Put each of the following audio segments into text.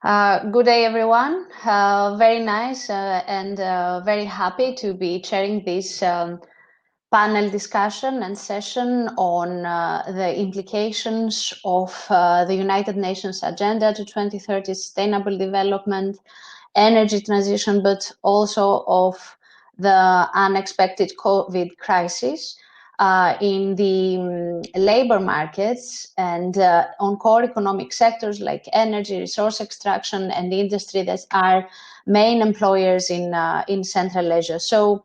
Good day, everyone. Very nice and very happy to be chairing this panel discussion and session on the implications of the United Nations Agenda to 2030 Sustainable Development, energy transition, but also of the unexpected COVID crisis. In the labor markets and on core economic sectors like energy, resource extraction, and industry that are main employers in Central Asia. So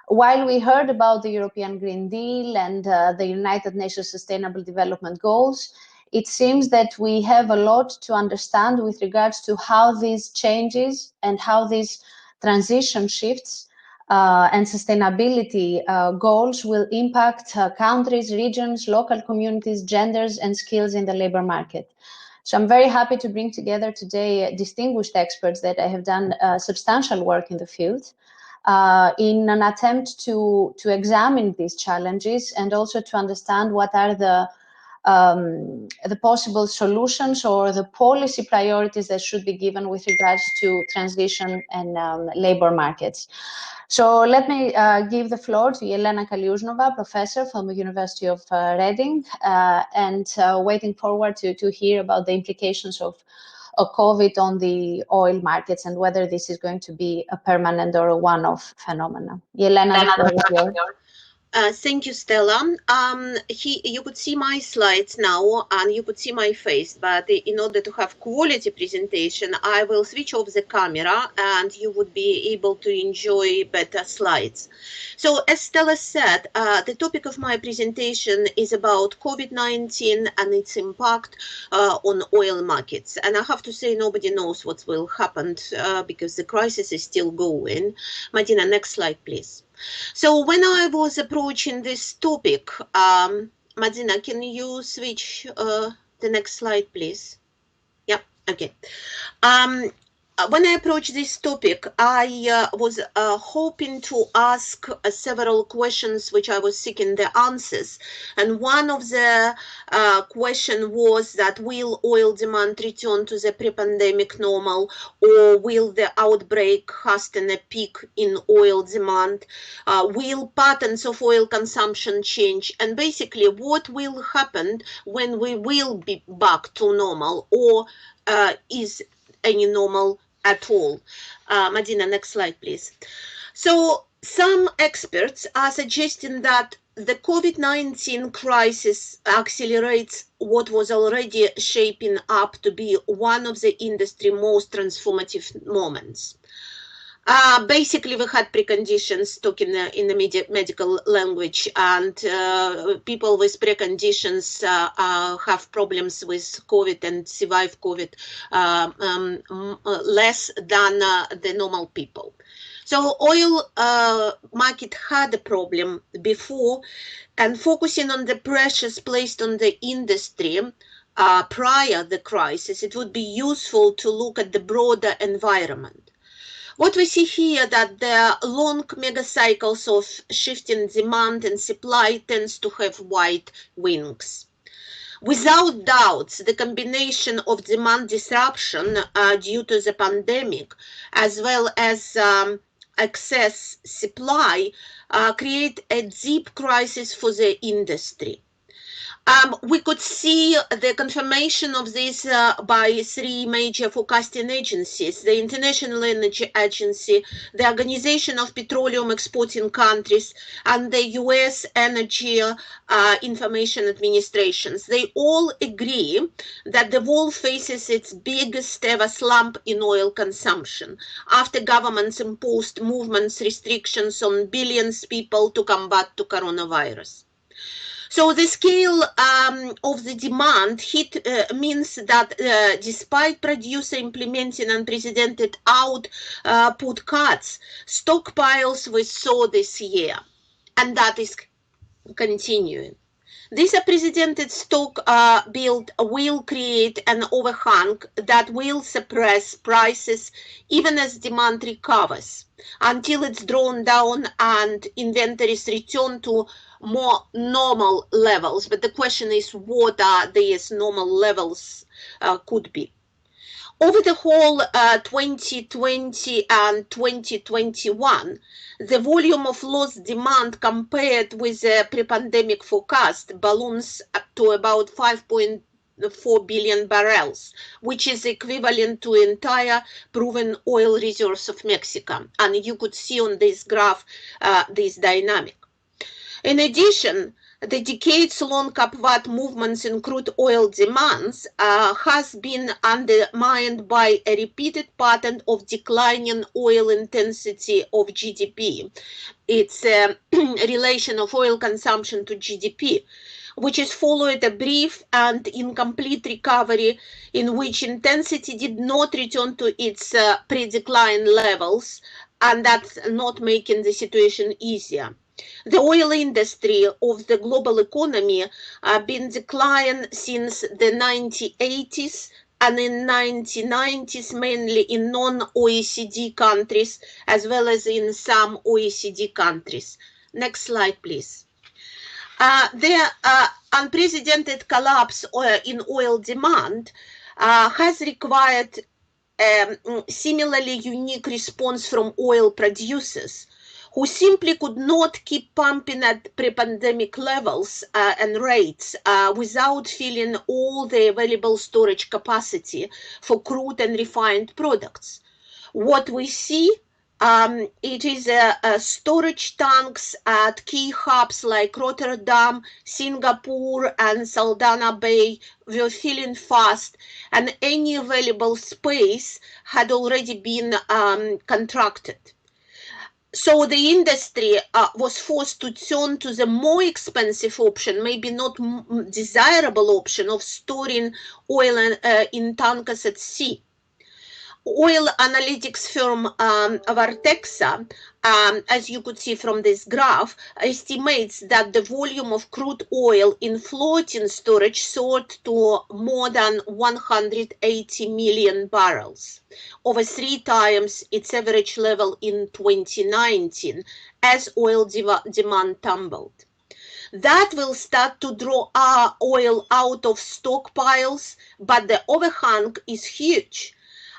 while we heard about the European Green Deal and the United Nations Sustainable Development Goals, it seems that we have a lot to understand with regards to how these changes and how these transition shifts and sustainability goals will impact countries, regions, local communities, genders, and skills in the labor market. So I'm very happy to bring together today distinguished experts that have done substantial work in the field in an attempt to examine these challenges and also to understand what are the possible solutions or the policy priorities that should be given with regards to transition and labor markets. So let me give the floor to Elena Kalyuzhnova, professor from the University of Reading, and waiting forward to hear about the implications of COVID on the oil markets and whether this is going to be a permanent or a one-off phenomenon. Elena, the floor is yours. Thank you, Stella. You could see my slides now and you could see my face, but in order to have quality presentation, I will switch off the camera and you would be able to enjoy better slides. So as Stella said, the topic of my presentation is about COVID-19 and its impact on oil markets. And I have to say, nobody knows what will happen because the crisis is still going. Martina, next slide, please. So when I was approaching this topic, Madina, can you switch the next slide, please? Yeah, okay. When I approached this topic, I was hoping to ask several questions which I was seeking the answers. And one of the question was that will oil demand return to the pre-pandemic normal, or will the outbreak hasten a peak in oil demand? Will patterns of oil consumption change? And basically, what will happen when we will be back to normal, or is any normal at all? Madina, next slide, please. So some experts are suggesting that the COVID-19 crisis accelerates what was already shaping up to be one of the industry's most transformative moments. Basically, we had preconditions, talking in the medical language, and people with preconditions have problems with COVID and survive COVID less than the normal people. So oil market had a problem before, and focusing on the pressures placed on the industry prior to the crisis, it would be useful to look at the broader environment. What we see here that the long mega cycles of shifting demand and supply tends to have wide wings. Without doubts, the combination of demand disruption due to the pandemic, as well as excess supply, create a deep crisis for the industry. We could see the confirmation of this by three major forecasting agencies: the International Energy Agency, the Organization of Petroleum Exporting Countries, and the US Energy Information Administrations. They all agree that the world faces its biggest ever slump in oil consumption after governments imposed movements restrictions on billions of people to combat the coronavirus. So the scale of the demand hit means that despite producer implementing unprecedented output cuts, stockpiles we saw this year, and that is continuing. This unprecedented stock build will create an overhang that will suppress prices even as demand recovers, until it's drawn down and inventories return to more normal levels. But the question is what these normal levels could be. Over the whole 2020 and 2021, the volume of lost demand compared with the pre-pandemic forecast balloons up to about 5.4 billion barrels, which is equivalent to entire proven oil reserves of Mexico. And you could see on this graph this dynamic. In addition, the decades-long upward movements in crude oil demands has been undermined by a repeated pattern of declining oil intensity of GDP. It's a relation of oil consumption to GDP, which is followed a brief and incomplete recovery in which intensity did not return to its pre-decline levels, and that's not making the situation easier. The oil industry of the global economy been declining since the 1980s and in 1990s, mainly in non-OECD countries, as well as in some OECD countries. Next slide, please. The unprecedented collapse in oil demand has required a similarly unique response from oil producers, who simply could not keep pumping at pre-pandemic levels and rates without filling all the available storage capacity for crude and refined products. What we see, it is storage tanks at key hubs like Rotterdam, Singapore, and Saldanha Bay were filling fast, and any available space had already been contracted. So the industry was forced to turn to the more expensive option, maybe not desirable option, of storing oil in tankers at sea. Oil analytics firm Vartexa, as you could see from this graph, estimates that the volume of crude oil in floating storage soared to more than 180 million barrels, over 3 times its average level in 2019, as oil demand tumbled. That will start to draw our oil out of stockpiles, but the overhang is huge.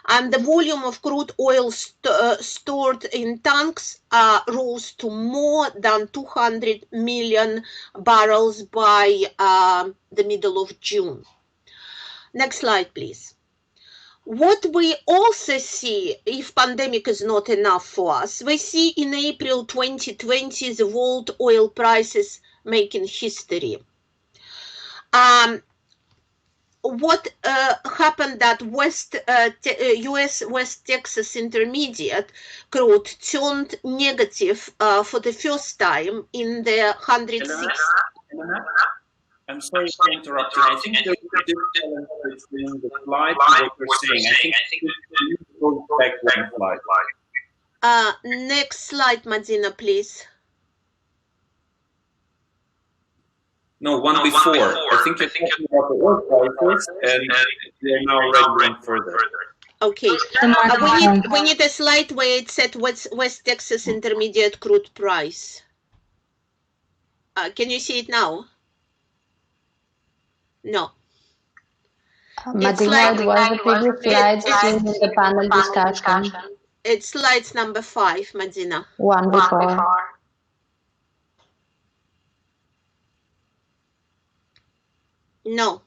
And the volume of crude oil stored in tanks rose to more than 200 million barrels by the middle of June. Next slide, please. What we also see, if pandemic is not enough for us, we see in April 2020 the world oil prices making history. What happened that US West Texas Intermediate crude turned negative for the first time in the 106. I'm sorry for interrupting. I think there's a difference between the slide and what you're saying. I think you go back one slide. Next slide, Madina, please. No, one before. I think you're talking about the oil prices, and they're now ready one further. Okay. We need a slide where it said West Texas Intermediate crude price. Can you see it now? No. Madina, it was the previous slides in the panel discussion. It's slides number 5, Madina. One before. No.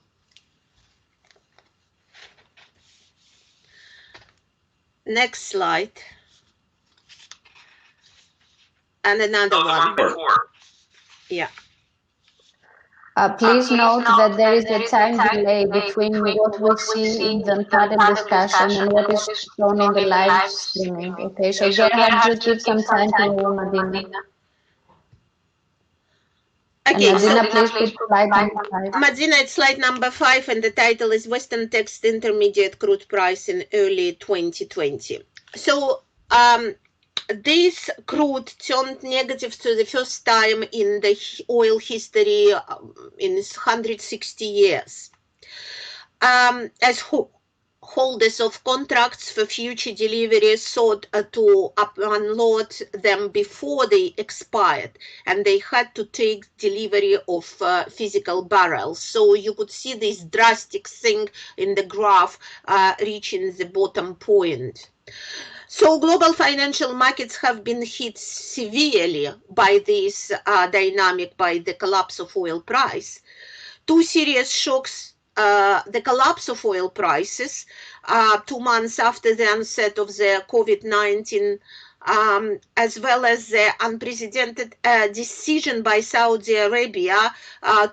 Next slide. And another one. Yeah. Please note that there is a time delay between what we see in the Untitled discussion and what is shown in the live streaming. Okay, so Gerhard, just give some time to Madina. Okay, and Madina, please put slide number 5. Madina, it's slide number 5, and the title is Western Text Intermediate Crude Price in Early 2020. So, this crude turned negative for the first time in the oil history in 160 years. As holders of contracts for future deliveries sought to unload them before they expired, and they had to take delivery of physical barrels. So you could see this drastic thing in the graph reaching the bottom point. So global financial markets have been hit severely by this dynamic, by the collapse of oil price. Two serious shocks, the collapse of oil prices 2 months after the onset of the COVID-19, as well as the unprecedented decision by Saudi Arabia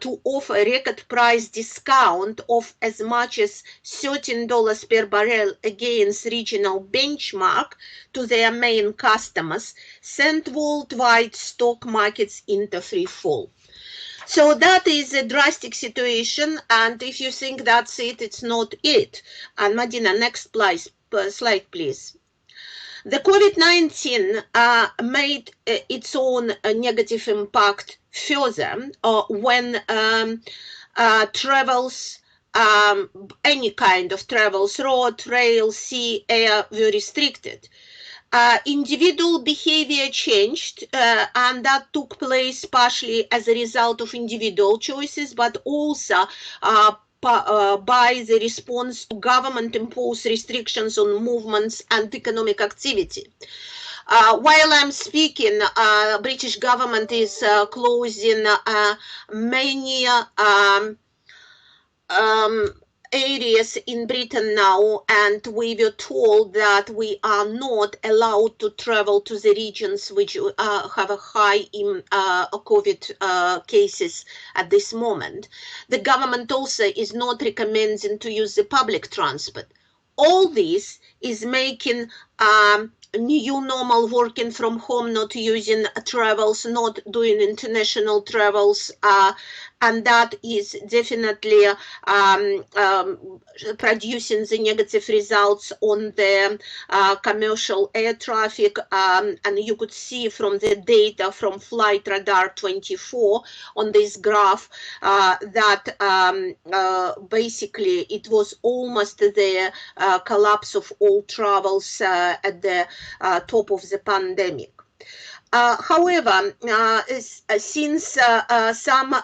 to offer a record price discount of as much as $13 per barrel against regional benchmark to their main customers, sent worldwide stock markets into free fall. So that is a drastic situation, and if you think that's it, it's not it. And Madina, next slide, please. The COVID-19 made its own negative impact further when travels, any kind of travels, road, rail, sea, air, were restricted. Individual behavior changed, and that took place partially as a result of individual choices, but also by the response to government-imposed restrictions on movements and economic activity. While I'm speaking, British government is closing many areas in Britain now, and we were told that we are not allowed to travel to the regions which have a high COVID cases at this moment. The government also is not recommending to use the public transport. All this is making new normal, working from home, not using travels, not doing international travels, and that is definitely producing the negative results on the commercial air traffic, and you could see from the data from Flight Radar 24 on this graph that basically it was almost the collapse of all travels at the top of the pandemic. However, since some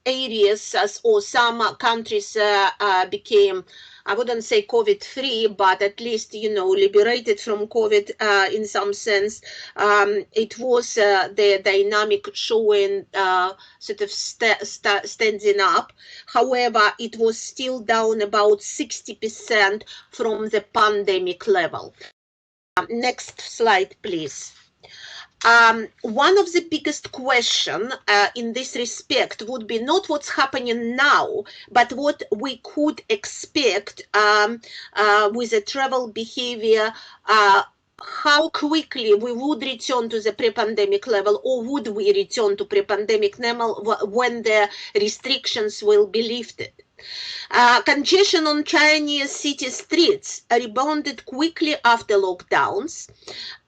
areas or some countries became, I wouldn't say COVID-free, but at least, you know, liberated from COVID in some sense, it was the dynamic showing sort of standing up. However, it was still down about 60% from the pandemic level. Next slide, please. One of the biggest questions in this respect would be not what's happening now, but what we could expect with the travel behavior, how quickly we would return to the pre-pandemic level, or would we return to pre-pandemic level when the restrictions will be lifted. Congestion on Chinese city streets rebounded quickly after lockdowns.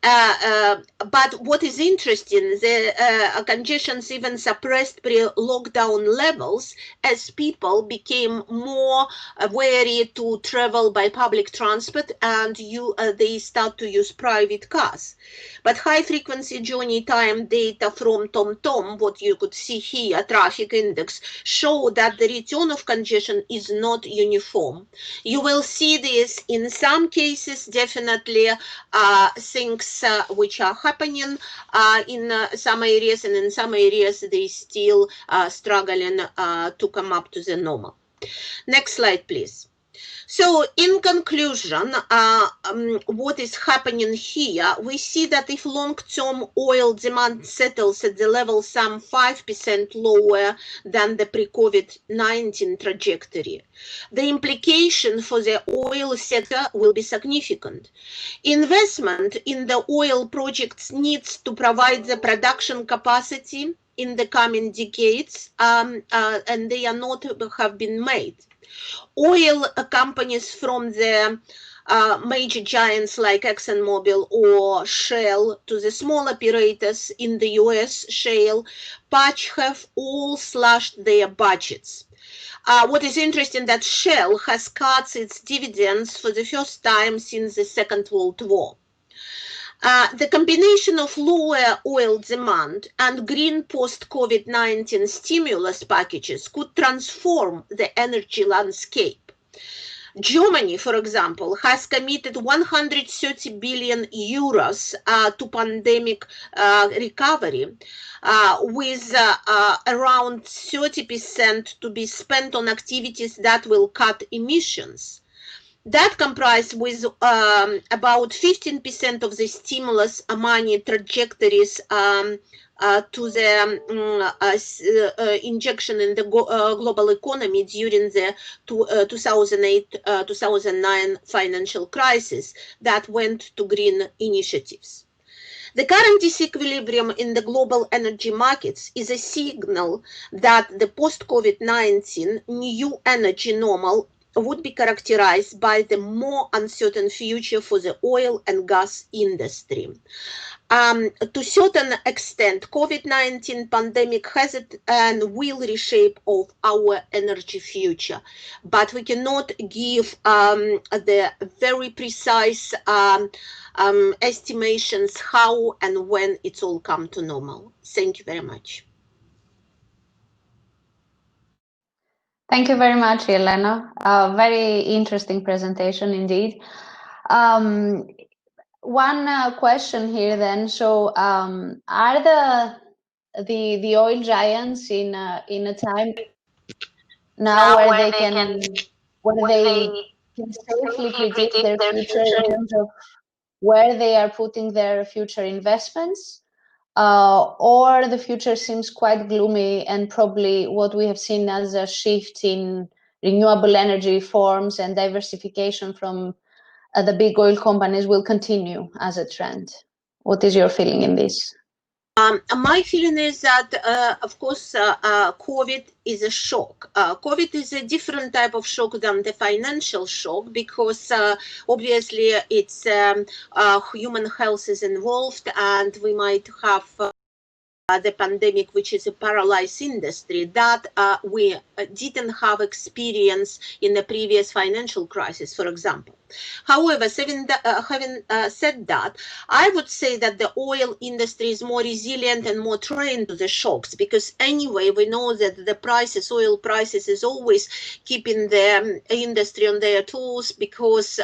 But what is interesting, the congestions even suppressed pre-lockdown levels as people became more wary to travel by public transport, and they start to use private cars. But high-frequency journey time data from TomTom, what you could see here, traffic index, show that the return of congestion is not uniform. You will see this in some cases, definitely things which are happening in some areas, and in some areas they still struggling to come up to the normal. Next slide, please. So in conclusion, what is happening here, we see that if long-term oil demand settles at the level some 5% lower than the pre-COVID-19 trajectory, the implication for the oil sector will be significant. Investment in the oil projects needs to provide the production capacity in the coming decades, and they are not have been made. Oil companies from the major giants like ExxonMobil or Shell to the small operators in the US shale patch have all slashed their budgets. What is interesting that Shell has cut its dividends for the first time since the Second World War. The combination of lower oil demand and green post-COVID-19 stimulus packages could transform the energy landscape. Germany, for example, has committed 130 billion euros to pandemic recovery, with around 30% to be spent on activities that will cut emissions. That comprised with about 15% of the stimulus money trajectories to the injection in the global economy during the 2008-2009 financial crisis that went to green initiatives. The current disequilibrium in the global energy markets is a signal that the post-COVID-19 new energy normal would be characterized by the more uncertain future for the oil and gas industry. To a certain extent, COVID-19 pandemic has it and will reshape of our energy future, but we cannot give the very precise estimations how and when it's all come to normal. Thank you very much. Thank you very much, Elena. Very interesting presentation indeed. One question here then. So, are the oil giants in a time now where they can safely predict their future in terms of where they are putting their future investments? Or the future seems quite gloomy, and probably what we have seen as a shift in renewable energy forms and diversification from the big oil companies will continue as a trend. What is your feeling in this? My feeling is that, of course, COVID is a shock. COVID is a different type of shock than the financial shock because obviously it's human health is involved, and we might have the pandemic, which is a paralyzed industry that we didn't have experience in the previous financial crisis, for example. However, having said that, I would say that the oil industry is more resilient and more trained to the shocks, because anyway, we know that the prices, oil prices, is always keeping the industry on their toes because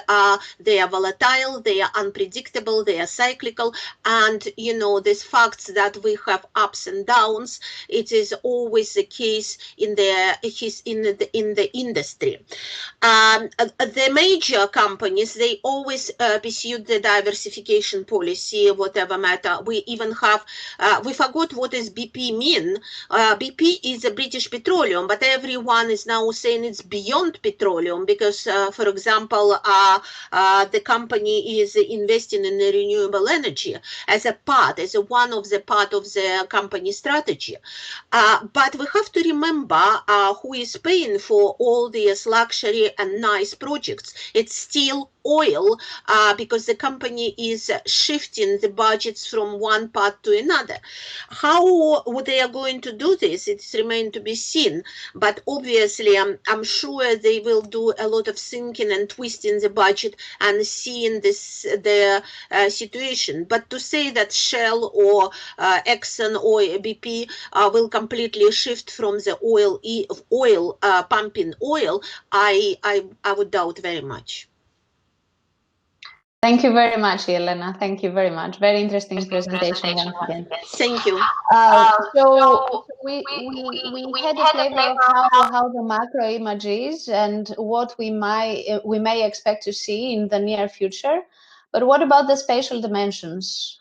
they are volatile, they are unpredictable, they are cyclical, and you know, these facts that we have ups and downs, it is always the case in the industry. The major companies, they always pursued the diversification policy, whatever matter. We even have, we forgot what is BP mean. BP is a British Petroleum, but everyone is now saying it's beyond petroleum because, for example, the company is investing in renewable energy as a part, as one of the part of the company strategy. But we have to remember who is paying for all these luxury and nice projects. It's still oil, because the company is shifting the budgets from one part to another. How they are going to do this, it remains to be seen. But obviously, I'm sure they will do a lot of thinking and twisting the budget and seeing this the situation. But to say that Shell or Exxon or BP will completely shift from the oil pumping oil, I would doubt very much. Thank you very much, Elena. Thank you very much. Very interesting presentation once again. Thank you. So we had a flavor of how the macro image is and what we may expect to see in the near future. But what about the spatial dimensions?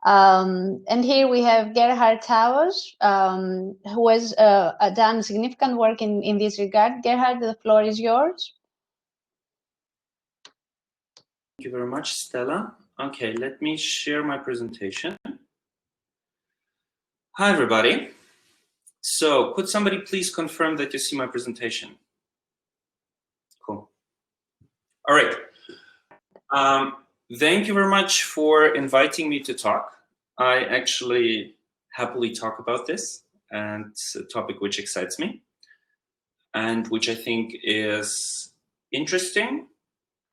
And here we have Gerhard Towers, who has done significant work in this regard. Gerhard, the floor is yours. Thank you very much, Stella. Okay, let me share my presentation. Hi, everybody. So could somebody please confirm that you see my presentation? Cool. All right. Thank you very much for inviting me to talk. I actually happily talk about this, and it's a topic which excites me and which I think is interesting.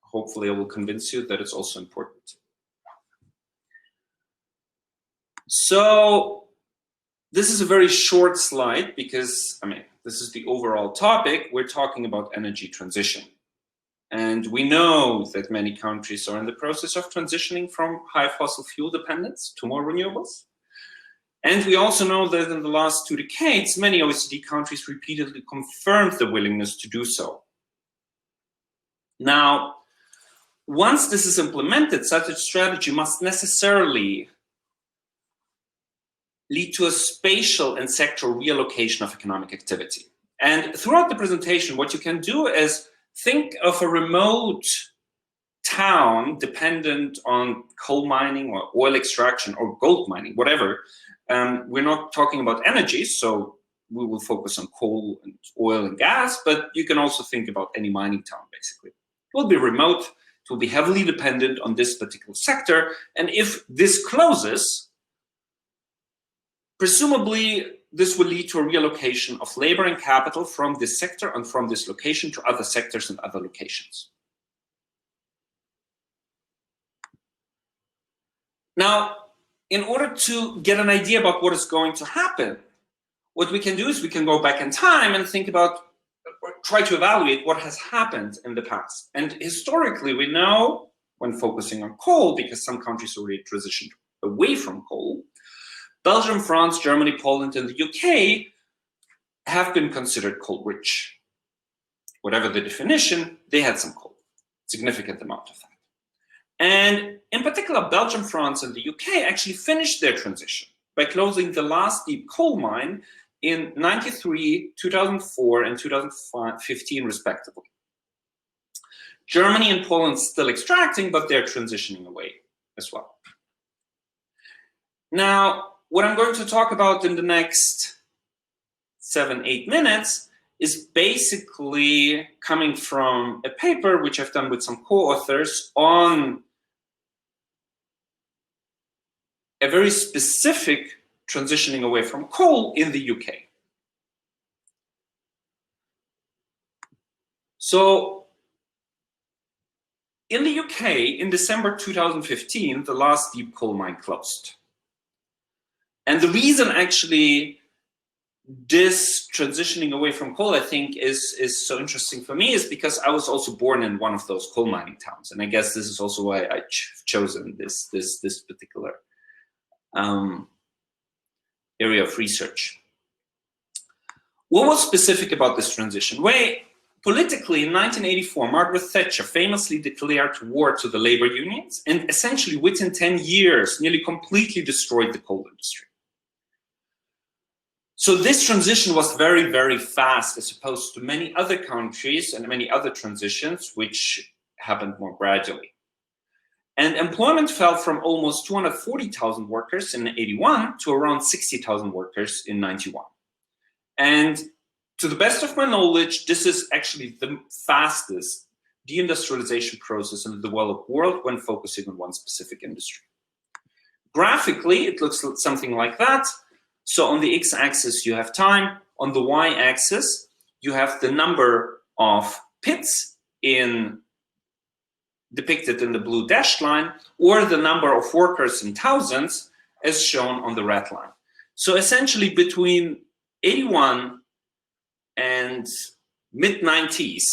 Hopefully I will convince you that it's also important. So this is a very short slide because, I mean, this is the overall topic. We're talking about energy transition. And we know that many countries are in the process of transitioning from high fossil fuel dependence to more renewables. And we also know that in the last 2 decades, many OECD countries repeatedly confirmed the willingness to do so. Now, once this is implemented, such a strategy must necessarily lead to a spatial and sectoral reallocation of economic activity. And throughout the presentation, what you can do is think of a remote town dependent on coal mining or oil extraction or gold mining, whatever. We're not talking about energy, so we will focus on coal and oil and gas, but you can also think about any mining town, basically. It will be remote, it will be heavily dependent on this particular sector, and if this closes, presumably this will lead to a reallocation of labor and capital from this sector and from this location to other sectors and other locations. Now, in order to get an idea about what is going to happen, what we can do is we can go back in time and think about, or try to evaluate what has happened in the past. And historically, we know, when focusing on coal, because some countries already transitioned away from coal, Belgium, France, Germany, Poland, and the UK have been considered coal-rich. Whatever the definition, they had some coal, significant amount of that. And in particular, Belgium, France, and the UK actually finished their transition by closing the last deep coal mine in 93, 2004, and 2015, respectively. Germany and Poland still extracting, but they're transitioning away as well. Now, what I'm going to talk about in the next 7-8 minutes is basically coming from a paper which I've done with some co-authors on a very specific transitioning away from coal in the UK. So in the UK, in December 2015, the last deep coal mine closed. And the reason actually this transitioning away from coal, I think, is so interesting for me is because I was also born in one of those coal mining towns. And I guess this is also why I've chosen this particular area of research. What was specific about this transition? Well, politically, in 1984, Margaret Thatcher famously declared war to the labor unions and essentially within 10 years nearly completely destroyed the coal industry. So this transition was very, very fast as opposed to many other countries and many other transitions which happened more gradually. And employment fell from almost 240,000 workers in 81 to around 60,000 workers in 91. And to the best of my knowledge, this is actually the fastest deindustrialization process in the developed world when focusing on one specific industry. Graphically, it looks something like that. So on the x-axis, you have time. On the y-axis, you have the number of pits depicted in the blue dashed line, or the number of workers in thousands, as shown on the red line. So essentially, between 81 and mid-90s,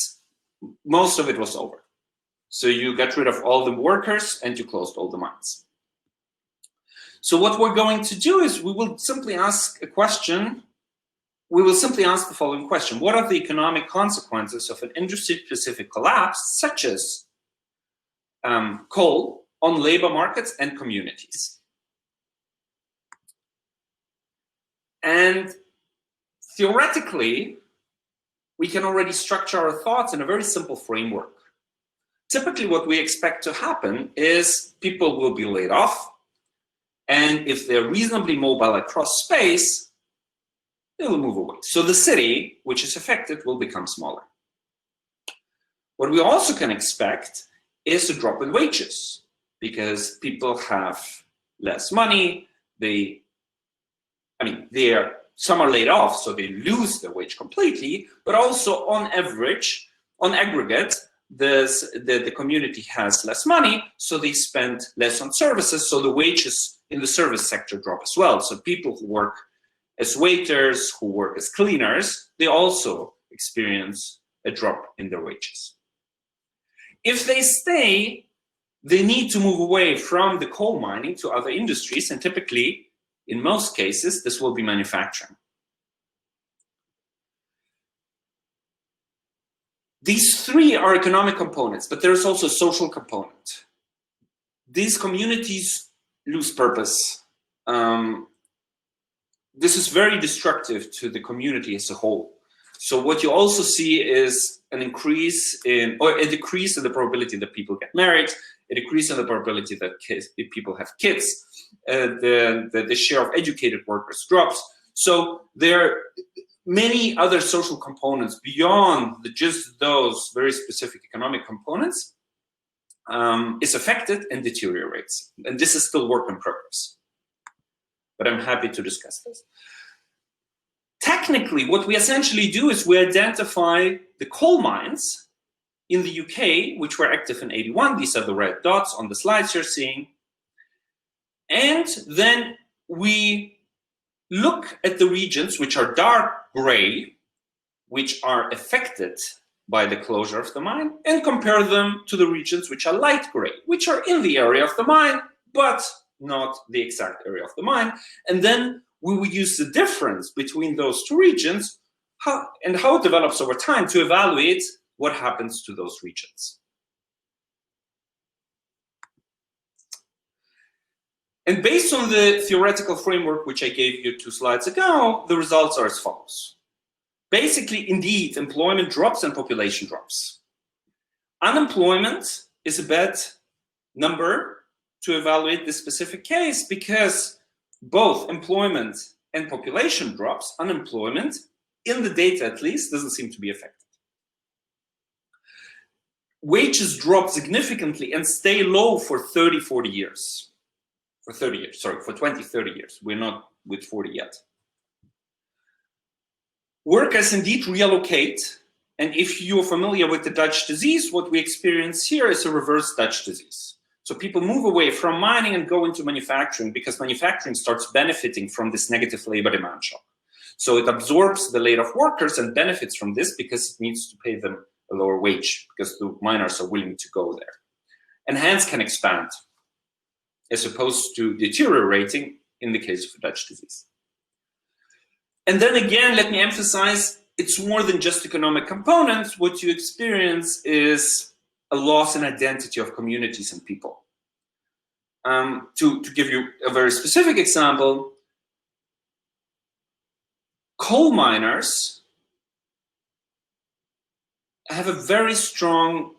most of it was over. So you got rid of all the workers and you closed all the mines. So what we're going to do is we will simply ask a question. We will simply ask the following question. What are the economic consequences of an industry-specific collapse, such as coal, on labor markets and communities? And theoretically, we can already structure our thoughts in a very simple framework. Typically, what we expect to happen is people will be laid off. And if they're reasonably mobile across space, they will move away. So the city, which is affected, will become smaller. What we also can expect is a drop in wages, because people have less money. Some are laid off, so they lose their wage completely, but also on average, on aggregate, the community has less money, so they spend less on services, so the wages in the service sector drop as well. So people who work as waiters, who work as cleaners, they also experience a drop in their wages. If they stay, they need to move away from the coal mining to other industries, and typically, in most cases, this will be manufacturing. These three are economic components, but there's also a social component. These communities lose purpose. This is very destructive to the community as a whole. So what you also see is a decrease in the probability that people get married, a decrease in the probability that people have kids, the share of educated workers drops. So there are many other social components beyond just those very specific economic components is affected and deteriorates. And this is still work in progress, but I'm happy to discuss this. Technically, what we essentially do is we identify the coal mines in the UK, which were active in '81. These are the red dots on the slides you're seeing. And then we look at the regions which are dark gray, which are affected by the closure of the mine, and compare them to the regions which are light gray, which are in the area of the mine, but not the exact area of the mine. And then we will use the difference between those two regions and how it develops over time to evaluate what happens to those regions. And based on the theoretical framework which I gave you 2 slides ago, the results are as follows. Basically, indeed, employment drops and population drops. Unemployment is a bad number to evaluate this specific case because both employment and population drops. Unemployment, in the data at least, doesn't seem to be affected. Wages drop significantly and stay low for 30, 40 years. For 20, 30 years. We're not with 40 yet. Workers indeed relocate, and if you're familiar with the Dutch disease, what we experience here is a reverse Dutch disease. So people move away from mining and go into manufacturing because manufacturing starts benefiting from this negative labor demand shock. So it absorbs the laid-off workers and benefits from this because it needs to pay them a lower wage because the miners are willing to go there. And hence can expand, as opposed to deteriorating in the case of Dutch disease. And then again, let me emphasize, it's more than just economic components. What you experience is a loss in identity of communities and people. To give you a very specific example, coal miners have a very strong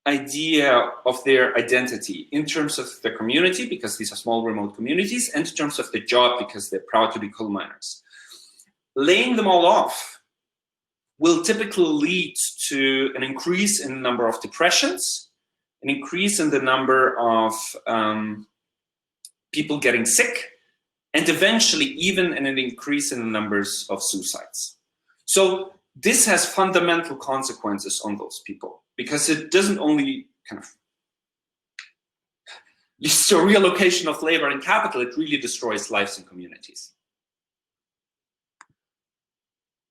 idea of their identity in terms of the community, because these are small remote communities, and in terms of the job, because they're proud to be coal miners. Laying them all off will typically lead to an increase in the number of depressions, an increase in the number of people getting sick, and eventually even an increase in the numbers of suicides. So this has fundamental consequences on those people, because it doesn't only kind of lead to a relocation of labor and capital, it really destroys lives and communities.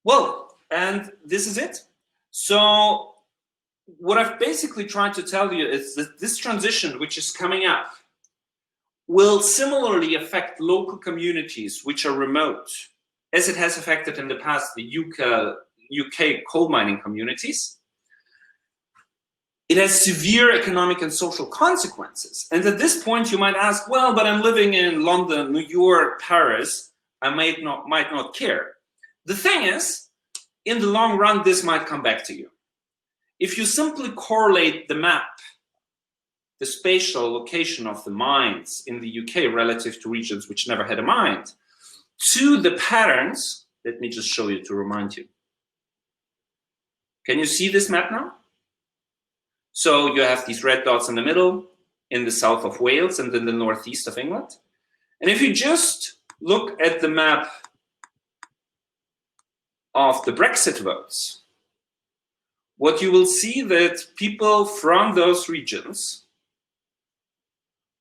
Well, and this is it. So what I've basically tried to tell you is that this transition, which is coming up, will similarly affect local communities which are remote, as it has affected in the past the UK coal mining communities. It has severe economic and social consequences. And at this point, you might ask, well, but I'm living in London, New York, Paris. I might not care. The thing is, in the long run, this might come back to you. If you simply correlate the map, the spatial location of the mines in the UK relative to regions which never had a mine, to the patterns, let me just show you to remind you. Can you see this map now? So you have these red dots in the middle, in the south of Wales and in the northeast of England. And if you just look at the map of the Brexit votes, what you will see that people from those regions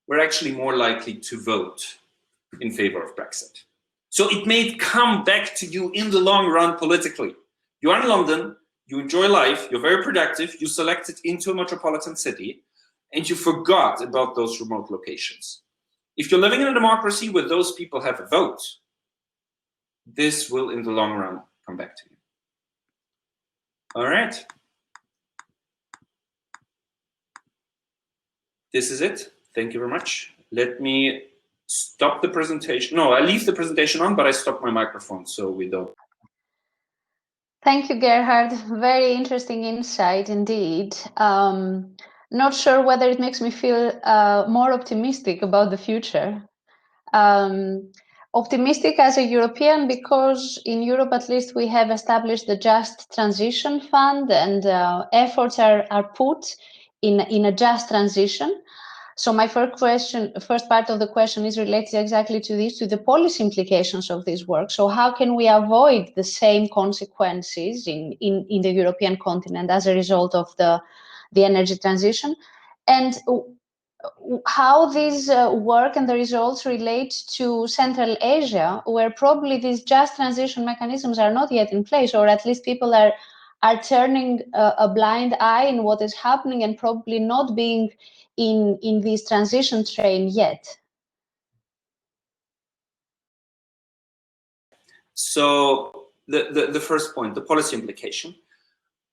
were actually more likely to vote in favor of Brexit. So it may come back to you in the long run politically. You are in London, you enjoy life, you're very productive, you selected into a metropolitan city, and you forgot about those remote locations. If you're living in a democracy where those people have a vote, this will in the long run come back to you. All right. This is it. Thank you very much. Let me stop the presentation. No, I leave the presentation on, but I stop my microphone so we don't. Thank you, Gerhard. Very interesting insight indeed. Not sure whether it makes me feel more optimistic about the future. Optimistic as a European because in Europe, at least, we have established the Just Transition Fund, and efforts are put in a just transition. So my first part of the question is related exactly to this, to the policy implications of this work. So how can we avoid the same consequences in the European continent as a result of the energy transition? And how these work and the results relate to Central Asia, where probably these just transition mechanisms are not yet in place, or at least people are turning a blind eye in what is happening and probably not being in this transition train yet. So the first point, the policy implication.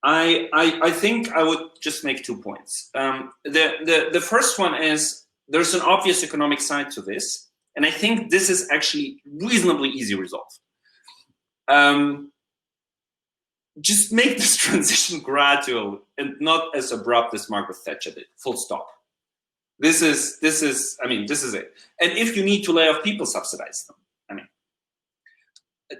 I think I would just make 2 points. The first one is there's an obvious economic side to this, and I think this is actually reasonably easy resolved. Just make this transition gradual and not as abrupt as Margaret Thatcher did. Full stop. This is it. And if you need to lay off people, subsidize them. I mean,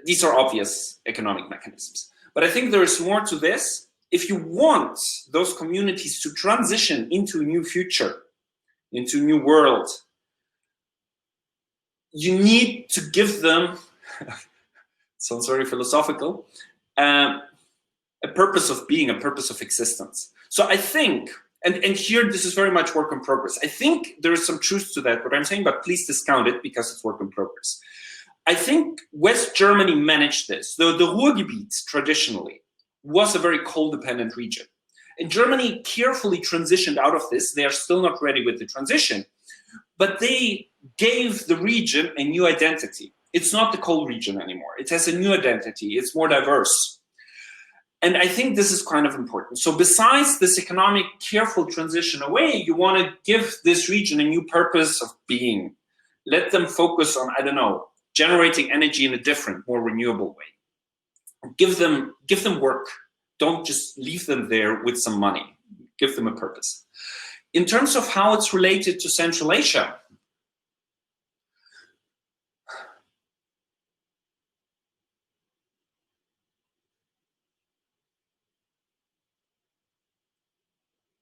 these are obvious economic mechanisms. But I think there is more to this. If you want those communities to transition into a new future, into a new world, you need to give them, sounds very philosophical, a purpose of being, a purpose of existence. So I think, and here this is very much work in progress. I think there is some truth to that, what I'm saying, but please discount it because it's work in progress. I think West Germany managed this. The Ruhrgebiet traditionally was a very coal-dependent region. And Germany carefully transitioned out of this. They are still not ready with the transition, but they gave the region a new identity. It's not the coal region anymore. It has a new identity. It's more diverse. And I think this is kind of important. So besides this economic careful transition away, you want to give this region a new purpose of being. Let them focus on, I don't know, generating energy in a different, more renewable way. Give them work. Don't just leave them there with some money. Give them a purpose. In terms of how it's related to Central Asia,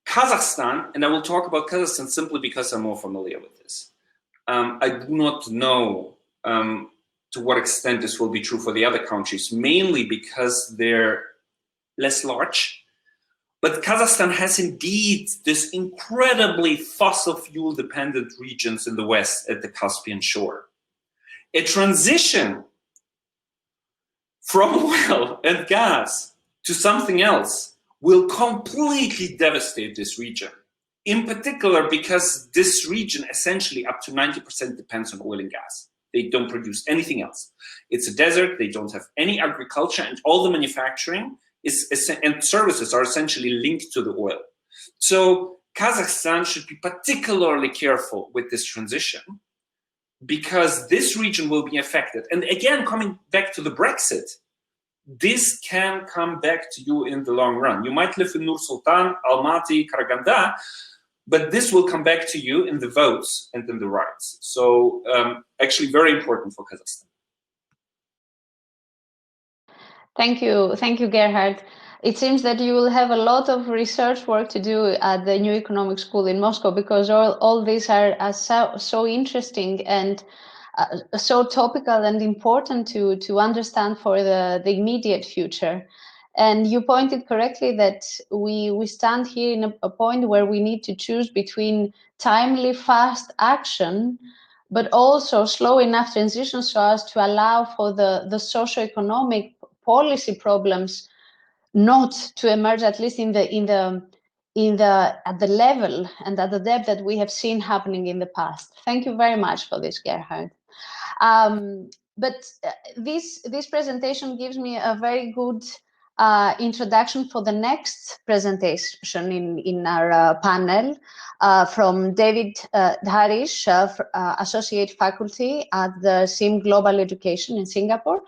Kazakhstan, and I will talk about Kazakhstan simply because I'm more familiar with this. I do not know to what extent this will be true for the other countries, mainly because they're less large. But Kazakhstan has indeed this incredibly fossil fuel dependent regions in the west at the Caspian shore. A transition from oil and gas to something else will completely devastate this region. In particular, because this region essentially up to 90% depends on oil and gas. They don't produce anything else. It's a desert, they don't have any agriculture, and all the manufacturing and services are essentially linked to the oil. So Kazakhstan should be particularly careful with this transition because this region will be affected. And again, coming back to the Brexit, this can come back to you in the long run. You might live in Nur Sultan, Almaty, Karaganda, but this will come back to you in the votes and in the rights. So actually very important for Kazakhstan. Thank you, Gerhard. it seems that you will have a lot of research work to do at the New Economic School in Moscow, because all these are so interesting and so topical and important to understand for the immediate future. And you pointed correctly that we stand here in a point where we need to choose between timely, fast action, but also slow enough transition so as to allow for the socioeconomic policy problems not to emerge, at least at the level and at the depth that we have seen happening in the past. Thank you very much for this, Gerhard. But this presentation gives me a very good introduction for the next presentation in our panel from David Dharish, Associate Faculty at the SIM Global Education in Singapore.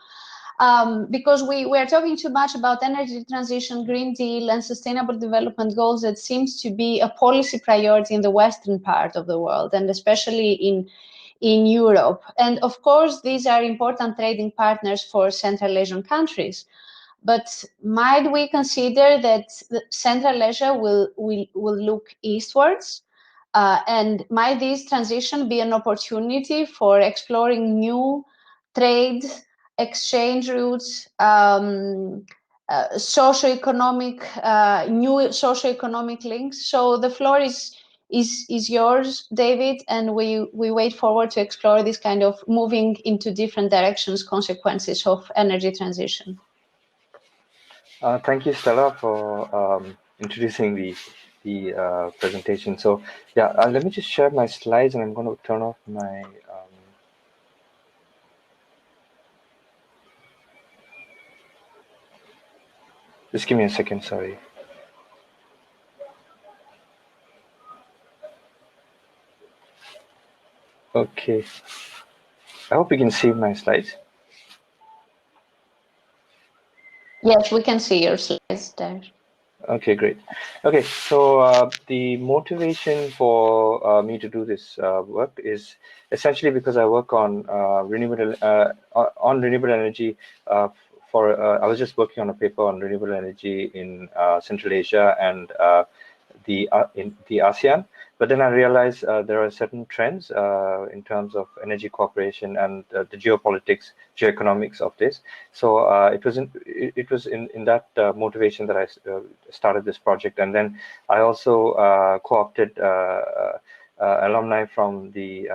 Because we are talking too much about energy transition, Green Deal, and sustainable development goals that seems to be a policy priority in the Western part of the world, and especially in Europe. And of course, these are important trading partners for Central Asian countries. But might we consider that Central Asia will look eastwards? And might this transition be an opportunity for exploring new trade exchange routes, socioeconomic, new socioeconomic links? So the floor is yours, David, and we wait forward to explore this kind of moving into different directions consequences of energy transition. Thank you, Stella, for introducing the presentation. So yeah, let me just share my slides, and I'm going to turn off my just give me a second, sorry. Okay, I hope you can see my slides. Yes, we can see your slides there. Okay, great. Okay, so the motivation for me to do this work is essentially because I work on renewable energy. I was just working on a paper on renewable energy in Central Asia and in the ASEAN. But then I realized there are certain trends in terms of energy cooperation and the geopolitics, geoeconomics of this. So it was in that motivation that I started this project. And then I also co-opted alumni from the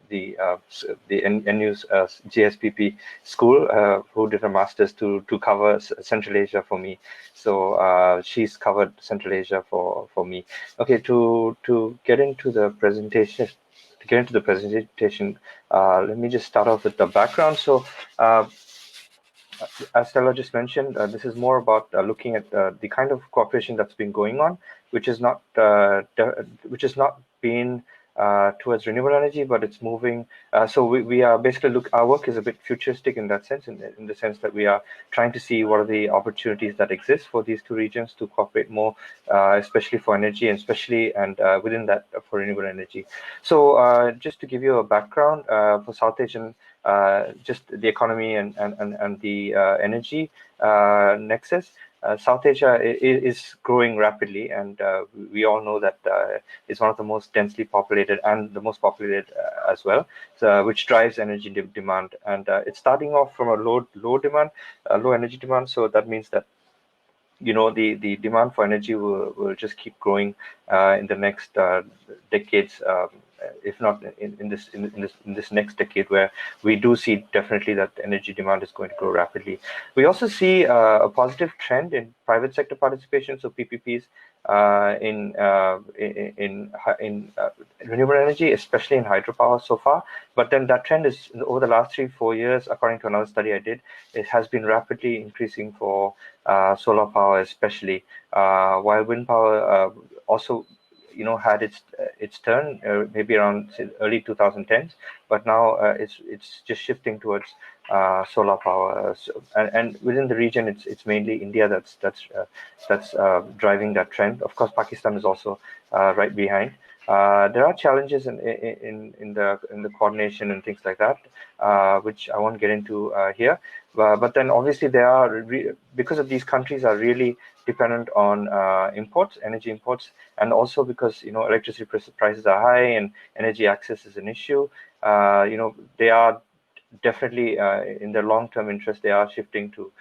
NU's GSPP school who did a master's to cover Central Asia for me. So she's covered Central Asia for me. Okay, to get into the presentation. Let me just start off with the background. So as Stella just mentioned, this is more about looking at the kind of cooperation that's been going on, which has not been towards renewable energy, but it's moving. So we are basically our work is a bit futuristic in that sense, in the sense that we are trying to see what are the opportunities that exist for these two regions to cooperate more, especially for energy, and especially within that for renewable energy. So just to give you a background for South Asian, just the economy and the energy nexus. South Asia is growing rapidly, and we all know that it's one of the most densely populated and the most populated as well, so, which drives energy demand. And it's starting off from a low energy demand. So that means that the demand for energy will just keep growing in the next decades. If not in this next decade, where we do see definitely that energy demand is going to grow rapidly. We also see a positive trend in private sector participation, so PPPs in renewable energy, especially in hydropower so far. But then that trend is over the last 3-4 years, according to another study I did, it has been rapidly increasing for solar power, especially while wind power also had its turn maybe around early 2010s, but now it's just shifting towards solar power. And within the region, it's mainly India that's driving that trend. Of course, Pakistan is also right behind. There are challenges in the coordination and things like that, which I won't get into here. But then obviously they are because of these countries are really dependent on imports, energy imports, and also because electricity prices are high and energy access is an issue. They are definitely in their long-term interest, they are shifting to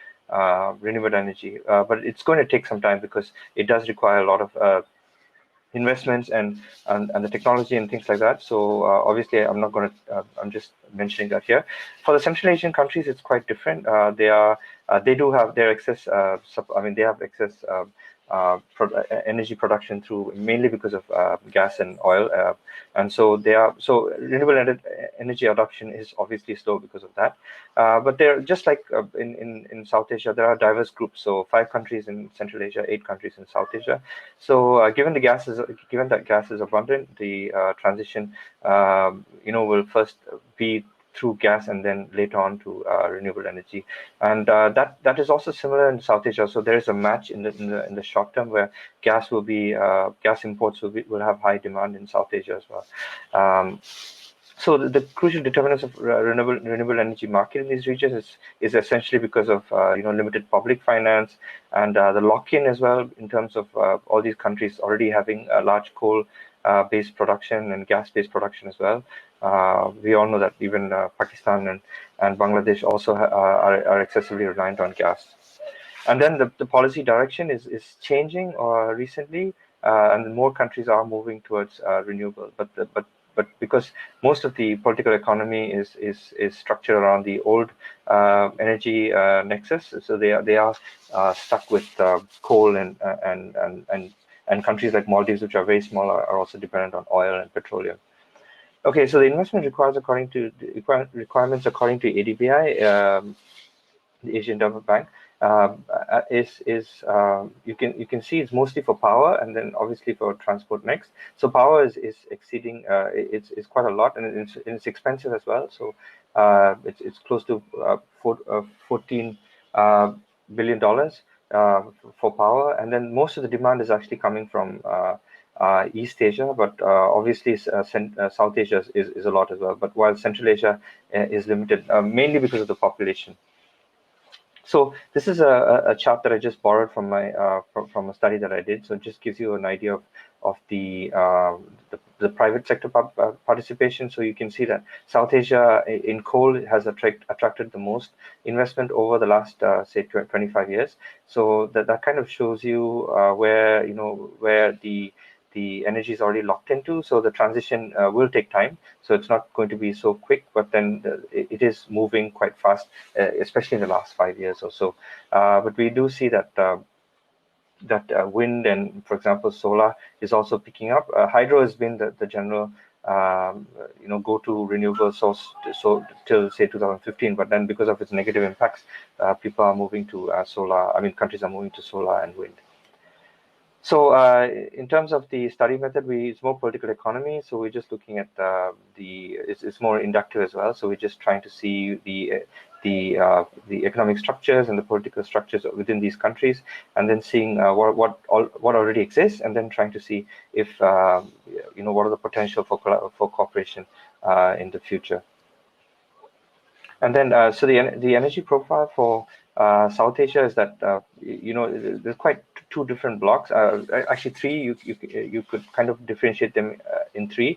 renewable energy, but it's going to take some time because it does require a lot of investments and the technology and things like that. So obviously, I'm not going to. I'm just mentioning that here. For the Central Asian countries, it's quite different. They do have their excess. They have excess energy production through mainly because of gas and oil, and so renewable energy adoption is obviously slow because of that. But they're just like in South Asia, there are diverse groups. So 5 countries in Central Asia, 8 countries in South Asia. So given that gas is abundant, the transition will first be through gas and then later on to renewable energy, and that is also similar in South Asia. So there is a match in the short term where gas imports will have high demand in South Asia as well. So the crucial determinants of renewable energy market in these regions is essentially because of limited public finance and the lock-in as well in terms of all these countries already having a large coal based production and gas-based production as well. We all know that even Pakistan and Bangladesh also are excessively reliant on gas. And then the policy direction is changing recently, and more countries are moving towards renewable. But because most of the political economy is structured around the old energy nexus, so they are stuck with coal and countries like Maldives, which are very small, are also dependent on oil and petroleum. Okay, so the investment requirements according to ADBI, the Asian Development Bank, you can see it's mostly for power and then obviously for transport next. So power is exceeding it's quite a lot, and it's expensive as well. So it's close to $14 billion for power, and then most of the demand is actually coming from East Asia, but obviously South Asia is a lot as well. But while Central Asia is limited, mainly because of the population. So this is a chart that I just borrowed from my from a study that I did. So it just gives you an idea of the private sector participation. So you can see that South Asia in coal has attracted the most investment over the last say 25 years. So that kind of shows you where the energy is already locked into. So the transition will take time. So it's not going to be so quick, but then it is moving quite fast, especially in the last 5 years or so. But we do see that wind and, for example, solar is also picking up. Hydro has been the general go-to renewable source till say 2015, but then because of its negative impacts, people are moving to solar. Countries are moving to solar and wind. So in terms of the study method, it's more political economy. So we're just looking at it's more inductive as well. So we're just trying to see the economic structures and the political structures within these countries, and then seeing what already exists, and then trying to see if what are the potential for cooperation in the future. And then so the energy profile for South Asia is that there's quite 2 different blocks, actually 3. You could kind of differentiate them in 3.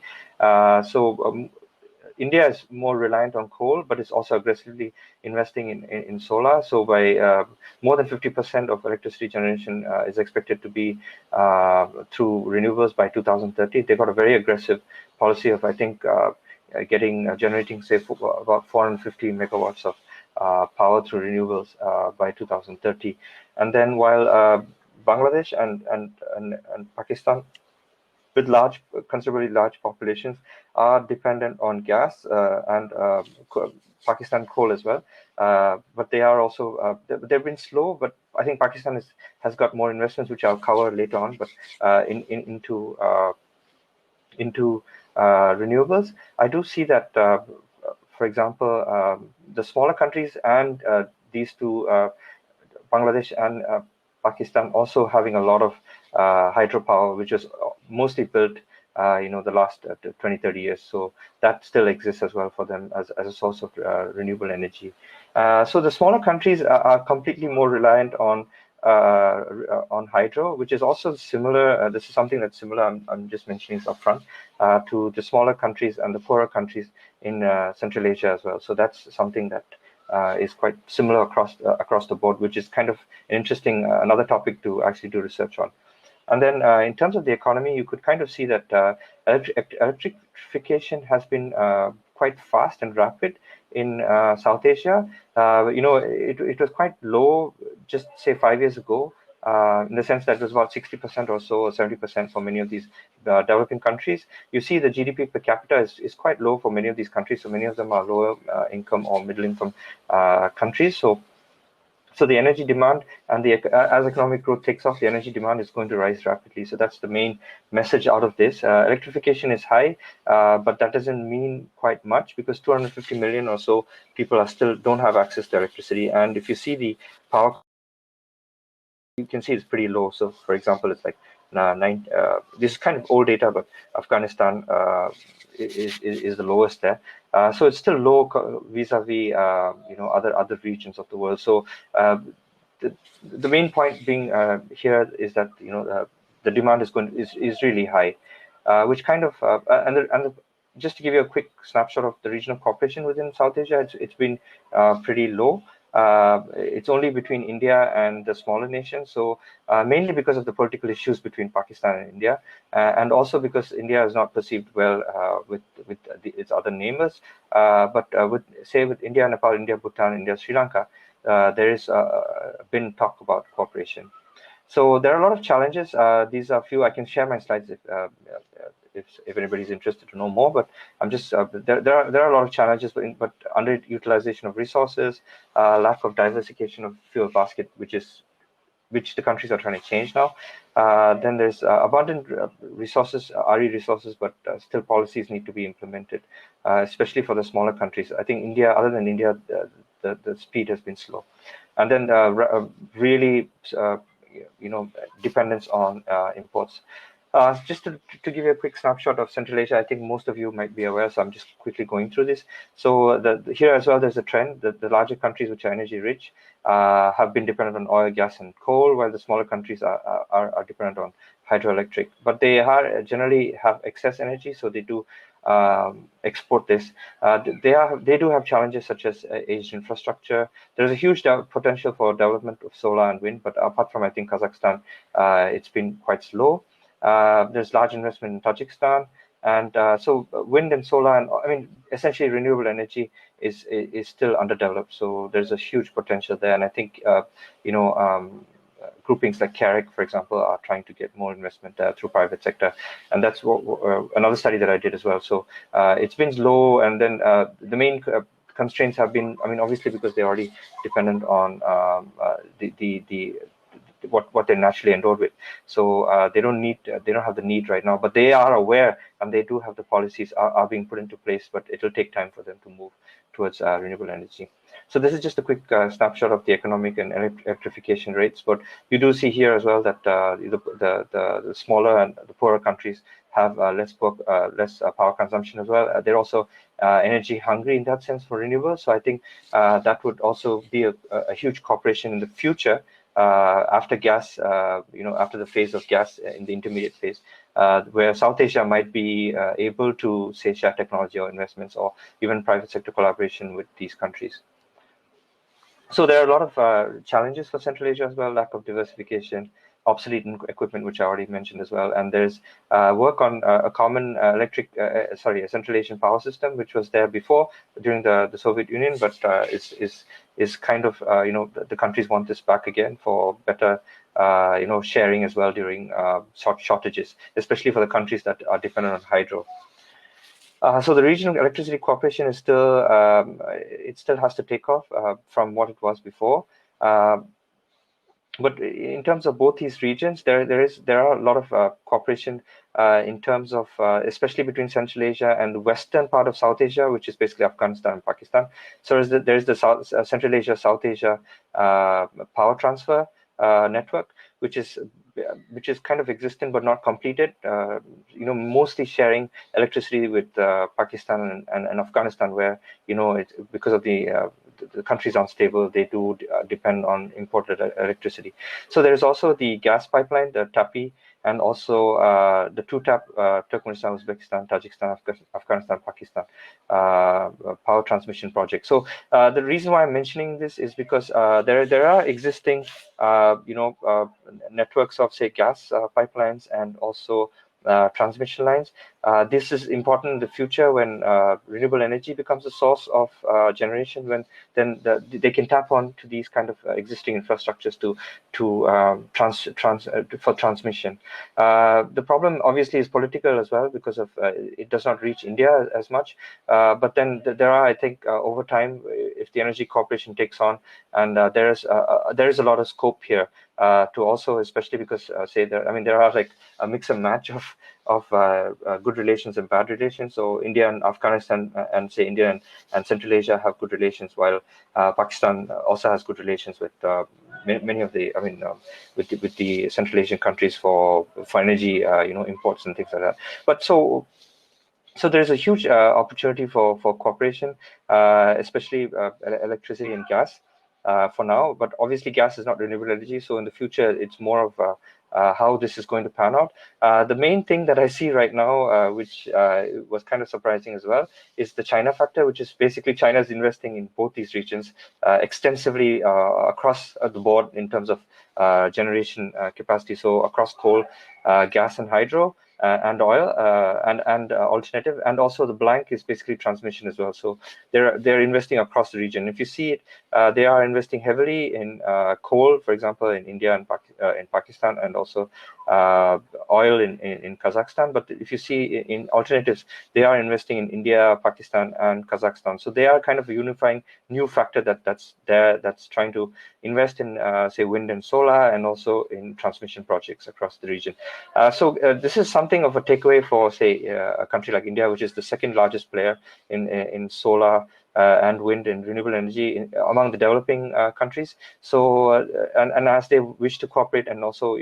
India is more reliant on coal, but it's also aggressively investing in solar. So by more than 50% of electricity generation is expected to be through renewables by 2030. They got a very aggressive policy of, I think, generating say about 450 megawatts of power through renewables by 2030. And then while Bangladesh and Pakistan, with considerably large populations, are dependent on gas and Pakistan coal as well. But they are also they've been slow. But I think Pakistan has got more investments, which I'll cover later on. But into renewables, I do see that, for example, the smaller countries and these 2, Bangladesh and Pakistan, also having a lot of hydropower, which is mostly built the last 20, 30 years. So that still exists as well for them as a source of renewable energy. So the smaller countries are completely more reliant on hydro, which is also similar. This is something that's similar. I'm just mentioning this upfront to the smaller countries and the poorer countries in Central Asia as well. So that's something that is quite similar across the board, which is kind of an interesting another topic to actually do research on. And then in terms of the economy, you could kind of see that electrification has been quite fast and rapid in South Asia. It was quite low just say 5 years ago, in the sense that it was about 60% or so, or 70% for many of these developing countries. You see the GDP per capita is quite low for many of these countries. So many of them are lower income or middle income countries. So the energy demand and as economic growth takes off, the energy demand is going to rise rapidly. So that's the main message out of this. Electrification is high, but that doesn't mean quite much, because 250 million or so people don't have access to electricity. And if you see the power, you can see it's pretty low. So for example, it's like this is kind of old data, but Afghanistan is the lowest there. So it's still low vis-a-vis other regions of the world. So the main point being here is that the demand is really high, which kind of just to give you a quick snapshot of the regional cooperation within South Asia, it's been pretty low. It's only between India and the smaller nations. So mainly because of the political issues between Pakistan and India, and also because India is not perceived well with its other neighbors. But with India, Nepal, India, Bhutan, India, Sri Lanka, there is been talk about cooperation. So there are a lot of challenges. These are few. I can share my slides if anybody's interested to know more. But I'm just there are a lot of challenges, but underutilization of resources, lack of diversification of fuel basket, which the countries are trying to change now. Then there's abundant resources, RE resources, but still policies need to be implemented, especially for the smaller countries. I think India, other than India, the speed has been slow. And then really, dependence on imports. Just to give you a quick snapshot of Central Asia, I think most of you might be aware, so I'm just quickly going through this. So here as well, there's a trend that the larger countries, which are energy rich, have been dependent on oil, gas, and coal, while the smaller countries are dependent on hydroelectric. But they generally have excess energy, so they do export this. They do have challenges such as aged infrastructure. There's a huge potential for development of solar and wind, but apart from, I think, Kazakhstan, it's been quite slow. There's large investment in Tajikistan, and so wind and solar, and essentially renewable energy is still underdeveloped. So there's a huge potential there, and I think groupings like CAREC, for example, are trying to get more investment through private sector, and that's another study that I did as well. So it's been low, and then the main constraints have been, obviously, because they're already dependent on what they're naturally endowed with. So they don't have the need right now, but they are aware, and they do have the policies are being put into place, but it'll take time for them to move towards renewable energy. So this is just a quick snapshot of the economic and electrification rates, but you do see here as well that the smaller and the poorer countries have less power consumption as well. They're also energy hungry in that sense for renewables. So I think that would also be a huge cooperation in the future. After gas, after the phase of gas in the intermediate phase, where South Asia might be able to, say, share technology or investments or even private sector collaboration with these countries. So there are a lot of challenges for Central Asia as well: lack of diversification, obsolete equipment, which I already mentioned as well. And there's work on a common a Central Asian power system, which was there before during the Soviet Union, but is kind of the countries want this back again for better sharing as well during shortages, especially for the countries that are dependent on hydro. So the regional electricity cooperation is still it still has to take off from what it was before. But in terms of both these regions, there are a lot of cooperation in terms of especially between Central Asia and the western part of South Asia, which is basically Afghanistan and Pakistan. So there's the Central Asia South Asia power transfer network, which is which is kind of existent but not completed. Mostly sharing electricity with Pakistan and Afghanistan, where because of the countries unstable, they do depend on imported electricity. So there's also the gas pipeline, the TAPI, and also the two-tap Turkmenistan, Uzbekistan, Tajikistan, Afghanistan, Pakistan power transmission project. So the reason why I'm mentioning this is because there are existing networks of, say, gas pipelines and also transmission lines. This is important in the future when renewable energy becomes a source of generation. Then they can tap on to these kind of existing infrastructures for transmission. The problem obviously is political as well, because of it does not reach India as much. But then there are, I think, over time, if the Energy Corporation takes on, and there is a lot of scope here to also, especially because there are like a mix and match of good relations and bad relations. So India and Afghanistan and say India and Central Asia have good relations, while Pakistan also has good relations with many of the, with the Central Asian countries for energy, imports and things like that. But so there's a huge opportunity for cooperation, especially electricity and gas for now. But obviously, gas is not renewable energy. So in the future, it's more of how this is going to pan out. The main thing that I see right now, which was kind of surprising as well, is the China factor, which is basically China is investing in both these regions extensively across the board in terms of generation capacity. So across coal, gas, and hydro. And oil and alternative, and also the blank is basically transmission as well. So they're investing across the region. If you see it, they are investing heavily in coal, for example, in India and in Pakistan, and also oil in Kazakhstan. But if you see in alternatives, they are investing in India, Pakistan, and Kazakhstan. So they are kind of a unifying new factor that's trying to invest in say wind and solar, and also in transmission projects across the region. So this is something of a takeaway for, say, a country like India, which is the second largest player in solar and wind and renewable energy among the developing countries. So and as they wish to cooperate and also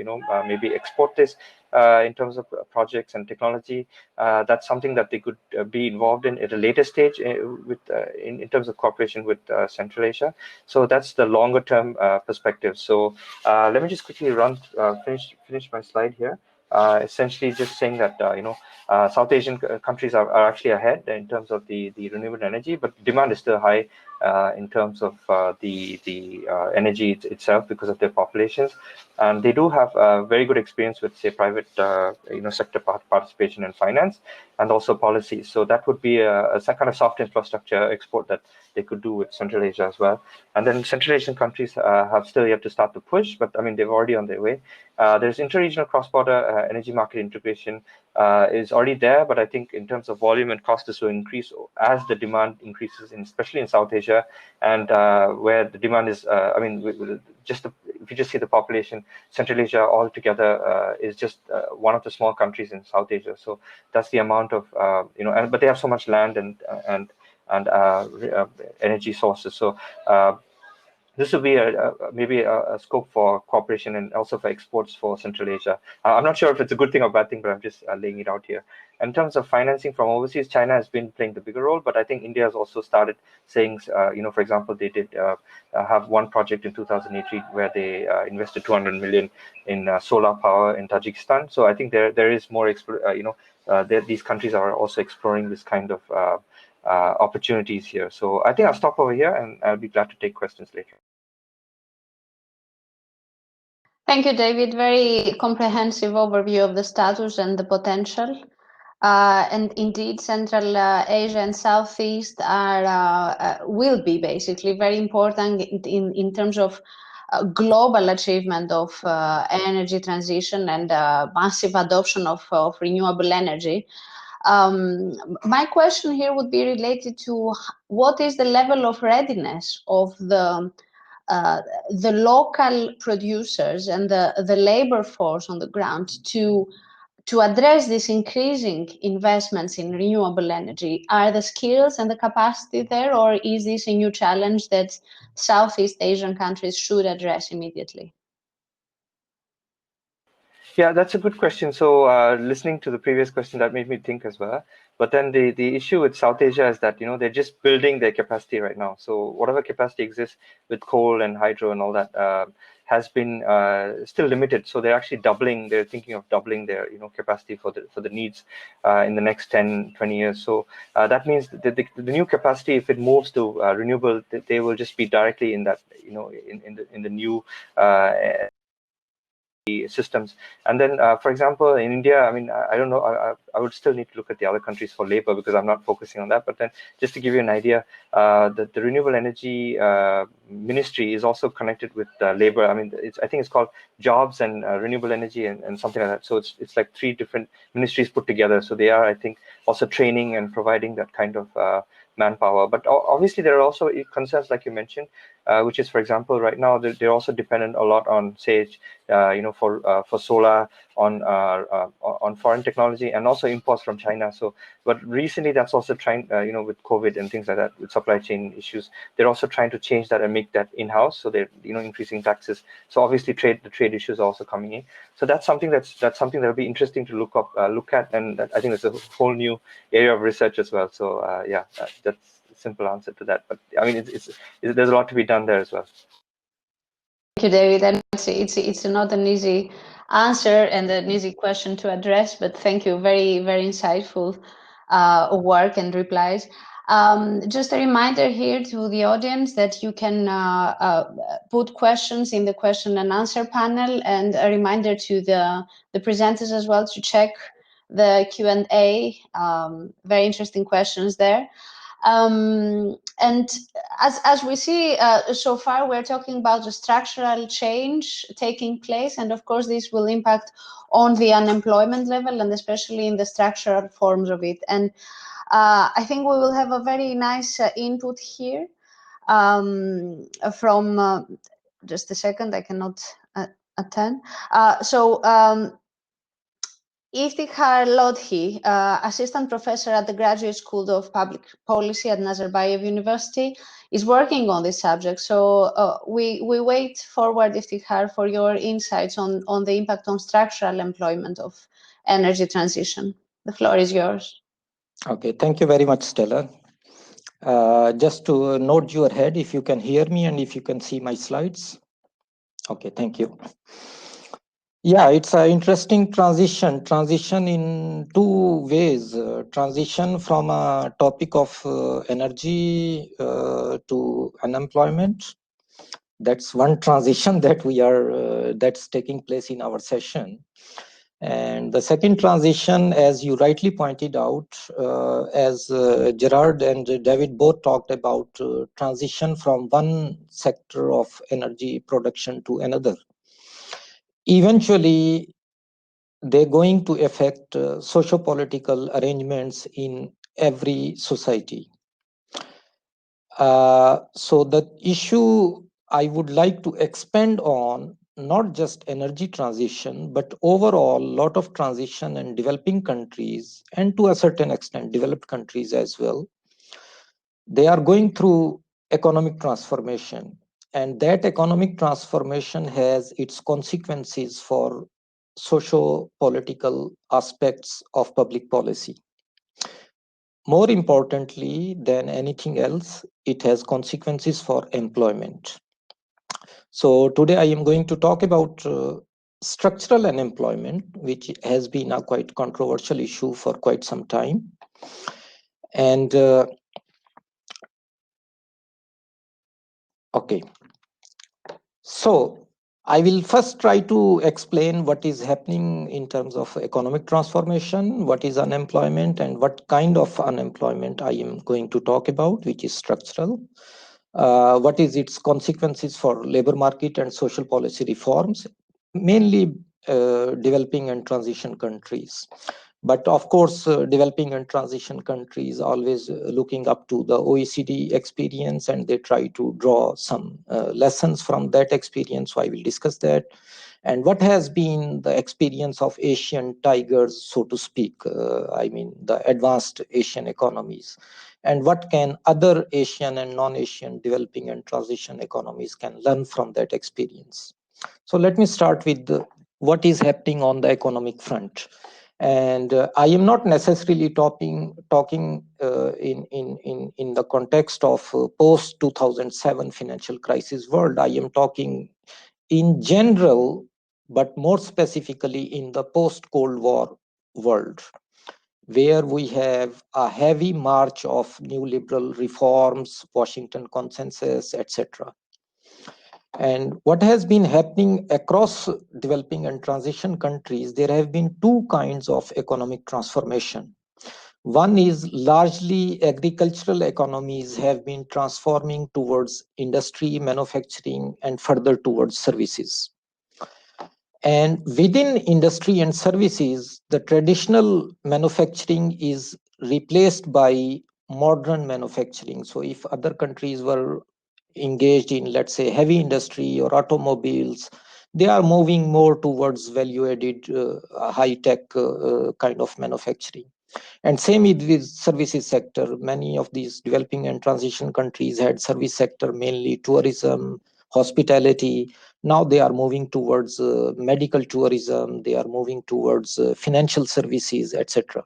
maybe export this in terms of projects and technology, that's something that they could be involved in at a later stage in terms of cooperation with Central Asia. So that's the longer term perspective. So let me just quickly finish my slide here. Essentially just saying that South Asian countries are actually ahead in terms of the renewable energy, but demand is still high in terms of the energy itself because of their populations, and they do have very good experience with, say, private sector participation and finance, and also policy. So that would be a kind of soft infrastructure export that they could do with Central Asia as well. And then Central Asian countries have still yet to start the push, but I mean they're already on their way. There's interregional cross-border energy market integration is already there, but I think in terms of volume and cost, this will increase as the demand increases, especially in South Asia, and where the demand is. If you just see the population, Central Asia altogether is just one of the small countries in South Asia. So that's the amount of but they have so much land and energy sources. So this will be maybe a scope for cooperation and also for exports for Central Asia. I'm not sure if it's a good thing or bad thing, but I'm just laying it out here. In terms of financing from overseas, China has been playing the bigger role, but I think India has also started saying, for example, they did have one project in 2018 where they invested 200 million in solar power in Tajikistan. So I think there is more, these countries are also exploring this kind of opportunities here. So I think I'll stop over here, and I'll be glad to take questions later. Thank you, David. Very comprehensive overview of the status and the potential. And indeed, Central Asia and Southeast will be basically very important in terms of global achievement of energy transition and massive adoption of renewable energy. My question here would be related to what is the level of readiness of the local producers and the labor force on the ground to address these increasing investments in renewable energy? Are the skills and the capacity there, or is this a new challenge that Southeast Asian countries should address immediately? Yeah, that's a good question. So listening to the previous question, that made me think as well. But then the issue with South Asia is that, they're just building their capacity right now. So whatever capacity exists with coal and hydro and all that has been still limited. So they're actually doubling. They're thinking of doubling their capacity for the needs in the next 10, 20 years. So that means that the new capacity, if it moves to renewable, they will just be directly in that in the new systems. And then, for example, in India, I mean, I don't know, I would still need to look at the other countries for labor because I'm not focusing on that. But then, just to give you an idea, the renewable energy ministry is also connected with labor. I mean, I think it's called jobs and renewable energy and something like that. So it's like 3 different ministries put together. So they are, I think, also training and providing that kind of manpower. But obviously, there are also concerns, like you mentioned, which is, for example, right now they're also dependent a lot on, say, for solar, on foreign technology, and also imports from China. So, but recently that's also trying, with COVID and things like that, with supply chain issues, they're also trying to change that and make that in-house. So they're increasing taxes. So obviously the trade issues are also coming in. So that's something that'll be interesting to look at, and I think it's a whole new area of research as well. So yeah, that's a simple answer to that. But I mean, there's a lot to be done there as well. Thank you, David. And it's not an easy answer and an easy question to address, but thank you. Very, very insightful work and replies. Just a reminder here to the audience that you can put questions in the question and answer panel, and a reminder to the presenters as well to check the Q&A. Very interesting questions there. And as we see so far, we're talking about the structural change taking place, and of course this will impact on the unemployment level, and especially in the structural forms of it. And I think we will have a very nice input here from just a second, I cannot attend. Iftikhar Lodhi, assistant professor at the Graduate School of Public Policy at Nazarbayev University, is working on this subject. So we wait forward, Iftikhar, for your insights on the impact on structural employment of energy transition. The floor is yours. Okay, thank you very much, Stella. Just to note your head, if you can hear me and if you can see my slides. Okay, thank you. Yeah, it's an interesting transition in 2 ways. Transition from a topic of energy to unemployment. That's one transition that we are that's taking place in our session. And the second transition, as you rightly pointed out, as Gerard and David both talked about, transition from one sector of energy production to another. Eventually, they're going to affect socio-political arrangements in every society. So the issue I would like to expand on, not just energy transition, but overall lot of transition in developing countries, and to a certain extent developed countries as well. They are going through economic transformation, and that economic transformation has its consequences for socio-political aspects of public policy. More importantly than anything else, it has consequences for employment. So today I am going to talk about structural unemployment, which has been a quite controversial issue for quite some time. And okay, so I will first try to explain what is happening in terms of economic transformation, what is unemployment, and what kind of unemployment I am going to talk about, which is structural. What is its consequences for labor market and social policy reforms, mainly developing and transition countries. But of course, developing and transition countries always looking up to the OECD experience, and they try to draw some lessons from that experience. So I will discuss that. And what has been the experience of Asian tigers, so to speak, I mean the advanced Asian economies, and what can other Asian and non-Asian developing and transition economies can learn from that experience. So let me start with what is happening on the economic front. And I am not necessarily talking in the context of post 2007 financial crisis world. I am talking in general, but more specifically in the post Cold War world, where we have a heavy march of neoliberal reforms, Washington consensus, etc. And what has been happening across developing and transition countries, there have been two kinds of economic transformation. One is largely agricultural economies have been transforming towards industry, manufacturing, and further towards services. And within industry and services, the traditional manufacturing is replaced by modern manufacturing. So if other countries were engaged in, let's say, heavy industry or automobiles, they are moving more towards value-added, high-tech kind of manufacturing. And same with services sector. Many of these developing and transition countries had service sector, mainly tourism, hospitality. Now they are moving towards medical tourism. They are moving towards financial services, etc.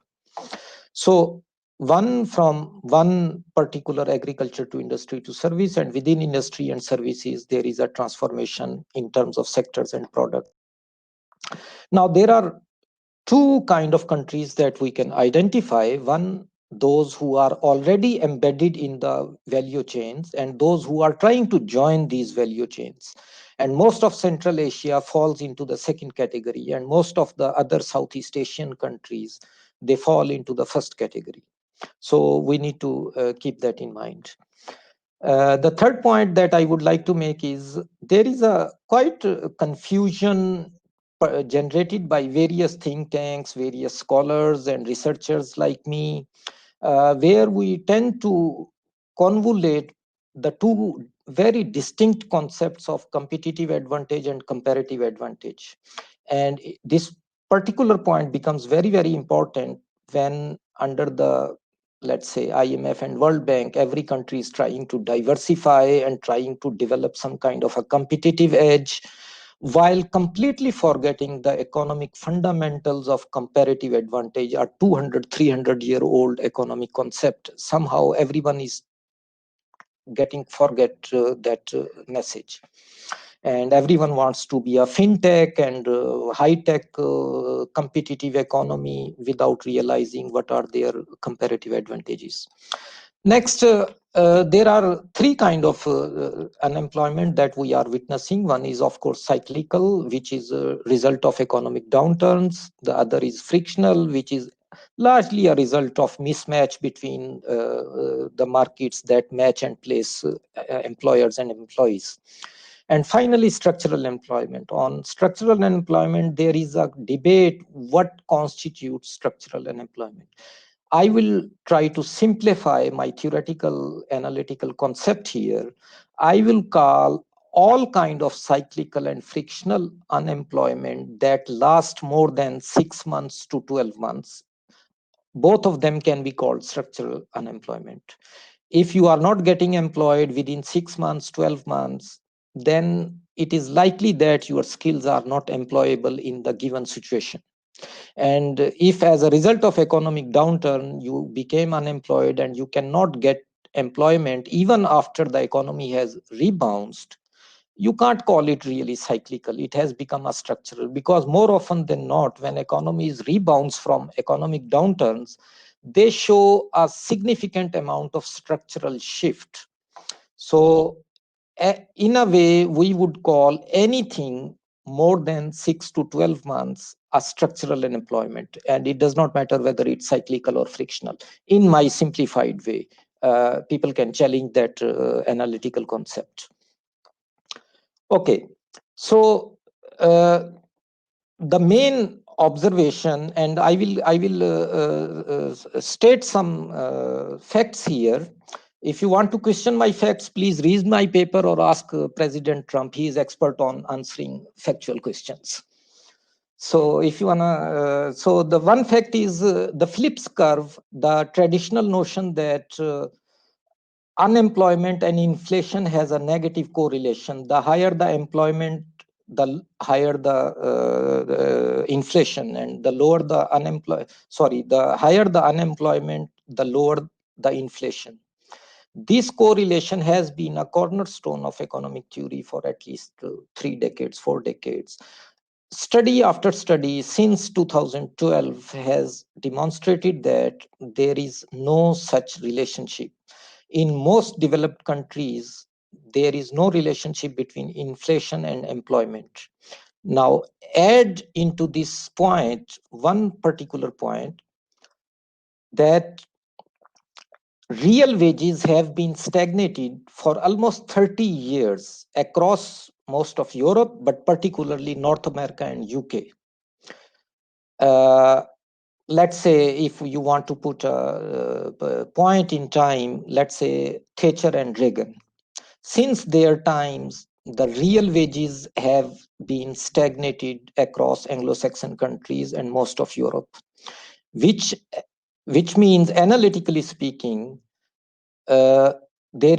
So from one particular agriculture to industry to service, and within industry and services, there is a transformation in terms of sectors and products. Now there are two kind of countries that we can identify. One, those who are already embedded in the value chains, and those who are trying to join these value chains. And most of Central Asia falls into the second category, and most of the other Southeast Asian countries, they fall into the first category. So we need to keep that in mind. The third point that I would like to make is there is a quite confusion generated by various think tanks, various scholars and researchers like me, where we tend to convolute the two very distinct concepts of competitive advantage and comparative advantage. And this particular point becomes very, very important when under the, let's say, IMF and World Bank, every country is trying to diversify and trying to develop some kind of a competitive edge, while completely forgetting the economic fundamentals of comparative advantage, are 200, 300-year-old economic concept. Somehow everyone is getting forget that message. And everyone wants to be a fintech and high-tech competitive economy without realizing what are their comparative advantages. Next, there are three kind of unemployment that we are witnessing. One is, of course, cyclical, which is a result of economic downturns. The other is frictional, which is largely a result of mismatch between the markets that match and place employers and employees. And finally, structural employment. On structural employment, there is a debate what constitutes structural unemployment. I will try to simplify my theoretical analytical concept here. I will call all kind of cyclical and frictional unemployment that last more than 6 months to 12 months. Both of them can be called structural unemployment. If you are not getting employed within 6 months, 12 months, then it is likely that your skills are not employable in the given situation. And if as a result of economic downturn, you became unemployed and you cannot get employment even after the economy has rebounded, you can't call it really cyclical. It has become a structural, because more often than not, when economies rebounds from economic downturns, they show a significant amount of structural shift. So in a way, we would call anything more than 6 to 12 months a structural unemployment. And it does not matter whether it's cyclical or frictional. In my simplified way, people can challenge that analytical concept. Okay, so the main observation, and I will state some facts here. If you want to question my facts, please read my paper or ask President Trump. He is expert on answering factual questions. So if you wanna, so the one fact is the Phillips curve, the traditional notion that unemployment and inflation has a negative correlation. The higher the employment, the higher the inflation, and the lower the the higher the unemployment, the lower the inflation. This correlation has been a cornerstone of economic theory for at least 3 decades, 4 decades. Study after study since 2012 has demonstrated that there is no such relationship. In most developed countries, there is no relationship between inflation and employment. Now, add into this point one particular point, that real wages have been stagnated for almost 30 years across most of Europe, but particularly North America and UK. Let's say, if you want to put a point in time, let's say Thatcher and Reagan. Since their times, the real wages have been stagnated across Anglo-Saxon countries and most of Europe, which means, analytically speaking, there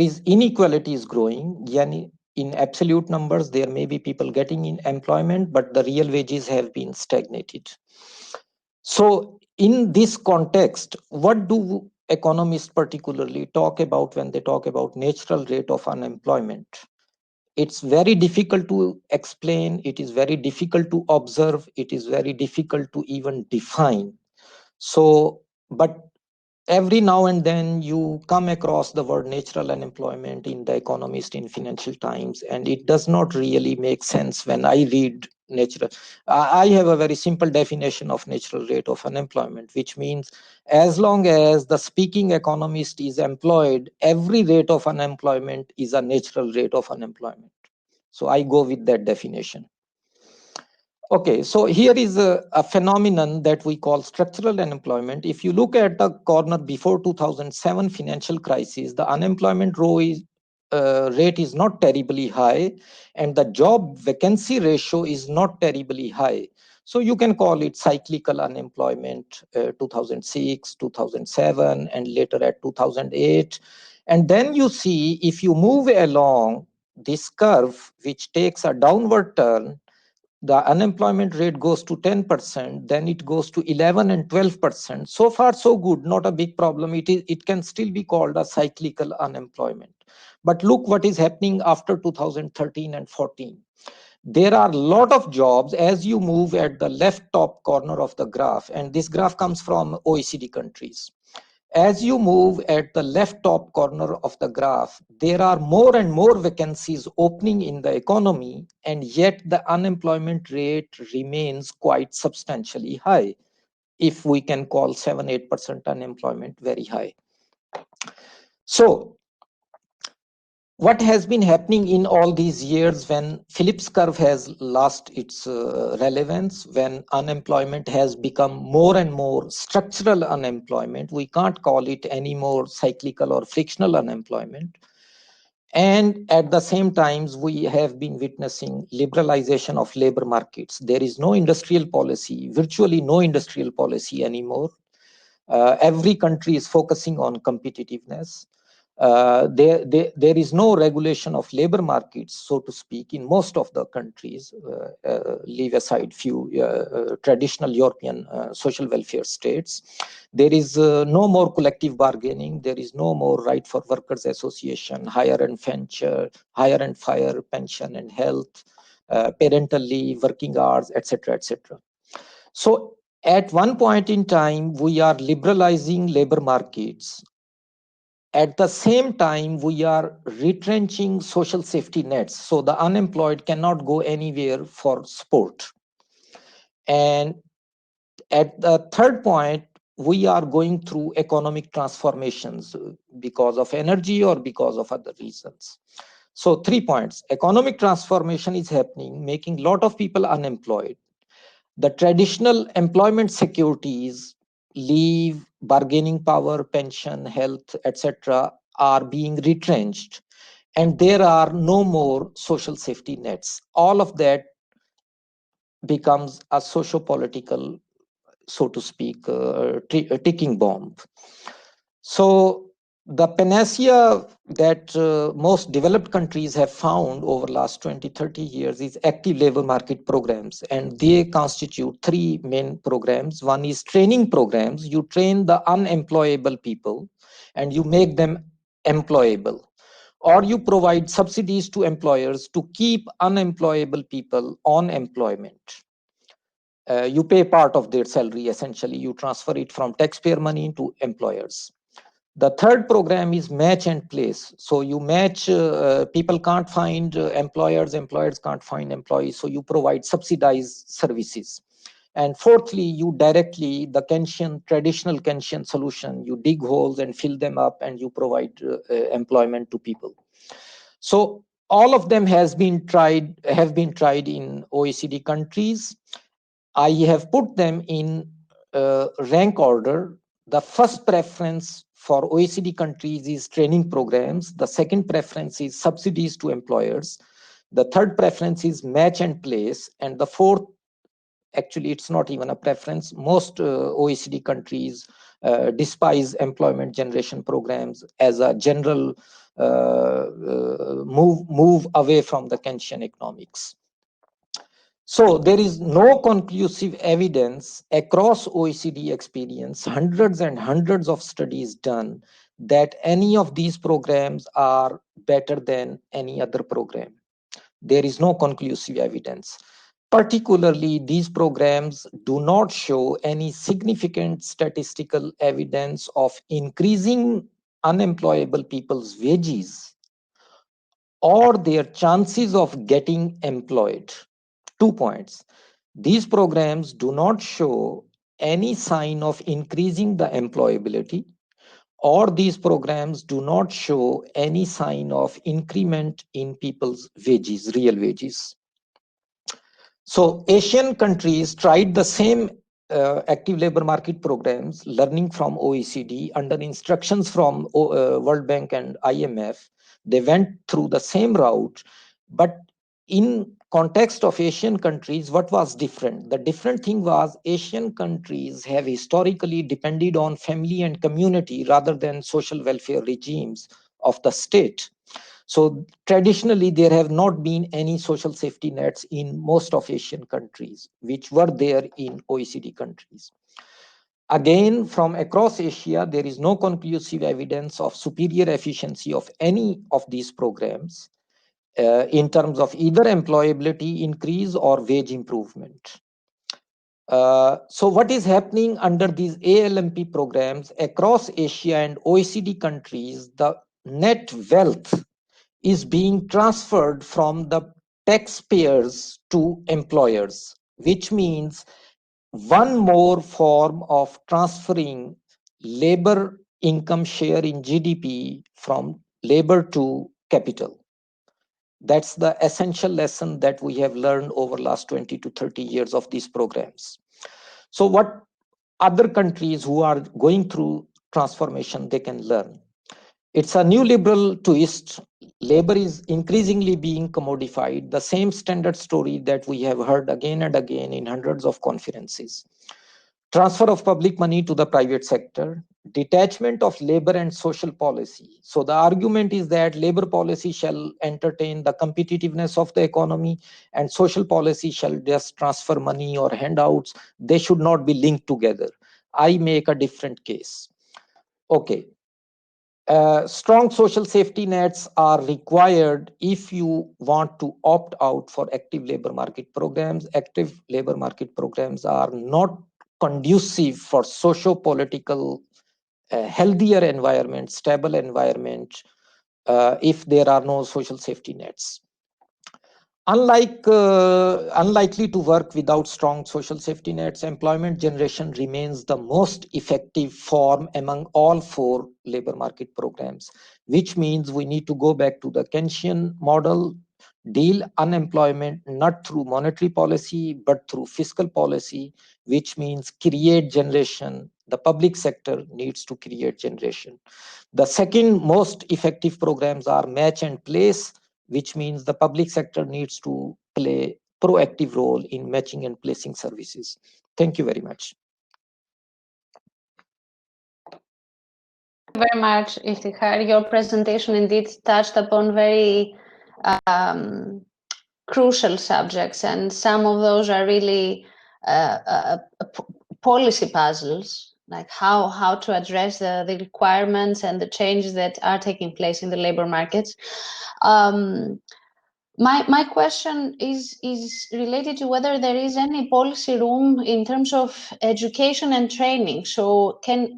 is inequality is growing. Yani, in absolute numbers, there may be people getting in employment, but the real wages have been stagnated. So in this context, what do economists particularly talk about when they talk about natural rate of unemployment? It's very difficult to explain. It is very difficult to observe. It is very difficult to even define. So, but every now and then you come across the word natural unemployment in The Economist, in Financial Times, and it does not really make sense when I read natural. I have a very simple definition of natural rate of unemployment, which means as long as the speaking economist is employed, every rate of unemployment is a natural rate of unemployment. So I go with that definition. Okay, so here is a phenomenon that we call structural unemployment. If you look at the corner before 2007 financial crisis, the unemployment rate is not terribly high, and the job vacancy ratio is not terribly high. So you can call it cyclical unemployment, 2006, 2007, and later at 2008. And then you see, if you move along this curve, which takes a downward turn, the unemployment rate goes to 10%, then it goes to 11 and 12%. So far, so good, not a big problem. It can still be called a cyclical unemployment. But look what is happening after 2013 and 14. There are a lot of jobs as you move at the left top corner of the graph, and this graph comes from OECD countries. As you move at the left top corner of the graph, there are more and more vacancies opening in the economy, and yet the unemployment rate remains quite substantially high, if we can call 7-8% unemployment very high. So what has been happening in all these years, when Phillips curve has lost its relevance, when unemployment has become more and more structural unemployment, we can't call it any more cyclical or frictional unemployment. And at the same time, we have been witnessing liberalization of labor markets. There is no industrial policy, virtually no industrial policy anymore. Every country is focusing on competitiveness. There is no regulation of labor markets, so to speak, in most of the countries, leave aside few traditional European social welfare states. There is no more collective bargaining. There is no more right for workers association, hire and fire, pension and health, parental leave, working hours, etc., etc. So at one point in time, we are liberalizing labor markets. At the same time, we are retrenching social safety nets. So the unemployed cannot go anywhere for support. And at the third point, we are going through economic transformations because of energy or because of other reasons. So 3 points. Economic transformation is happening, making a lot of people unemployed. The traditional employment securities, leave, bargaining power, pension, health, etc., are being retrenched, and there are no more social safety nets. All of that becomes a socio-political, so to speak, ticking bomb. So The panacea that most developed countries have found over last 20-30 years is active labor market programs, and they constitute three main programs. One is training programs. You train the unemployable people and you make them employable, or you provide subsidies to employers to keep unemployable people on employment. You pay part of their salary, essentially you transfer it from taxpayer money to employers. The third program is match and place. So you match, people can't find employers, employers can't find employees, so you provide subsidized services. And fourthly, you directly, the Keynesian, traditional Keynesian solution, you dig holes and fill them up and you provide employment to people. So all of them have been tried in OECD countries. I have put them in rank order. The first preference for OECD countries is training programs. The second preference is subsidies to employers. The third preference is match and place. And the fourth, actually, it's not even a preference. Most OECD countries despise employment generation programs as a general move away from the Keynesian economics. So there is no conclusive evidence across OECD experience, hundreds and hundreds of studies done, that any of these programs are better than any other program. There is no conclusive evidence. Particularly, these programs do not show any significant statistical evidence of increasing unemployable people's wages or their chances of getting employed. 2 points. These programs do not show any sign of increasing the employability, or these programs do not show any sign of increment in people's wages, real wages. So Asian countries tried the same active labor market programs, learning from OECD under instructions from World Bank and IMF. They went through the same route, but in context of Asian countries, what was different? The different thing was Asian countries have historically depended on family and community rather than social welfare regimes of the state. So traditionally, there have not been any social safety nets in most of Asian countries, which were there in OECD countries. Again, from across Asia, there is no conclusive evidence of superior efficiency of any of these programs in terms of either employability increase or wage improvement. So what is happening under these ALMP programs across Asia and OECD countries, the net wealth is being transferred from the taxpayers to employers, which means one more form of transferring labor income share in GDP from labor to capital. That's the essential lesson that we have learned over last 20 to 30 years of these programs. So what other countries who are going through transformation, they can learn? It's a new liberal twist. Labor is increasingly being commodified, the same standard story that we have heard again and again in hundreds of conferences. Transfer of public money to the private sector, detachment of labor and social policy. So the argument is that labor policy shall entertain the competitiveness of the economy and social policy shall just transfer money or handouts. They should not be linked together. I make a different case. Okay. Strong social safety nets are required if you want to opt out for active labor market programs. Active labor market programs are not conducive for socio-political healthier environment, stable environment, if there are no social safety nets. Unlikely to work without strong social safety nets, employment generation remains the most effective form among all four labor market programs, which means we need to go back to the Keynesian model, deal unemployment not through monetary policy, but through fiscal policy, which means create generation. The public sector needs to create generation. The second most effective programs are match and place, which means the public sector needs to play proactive role in matching and placing services. Thank you very much. very much, Iftikhar. Your presentation indeed touched upon very crucial subjects, and some of those are really policy puzzles, like how to address the requirements and the changes that are taking place in the labor markets. My question is related to whether there is any policy room in terms of education and training. So can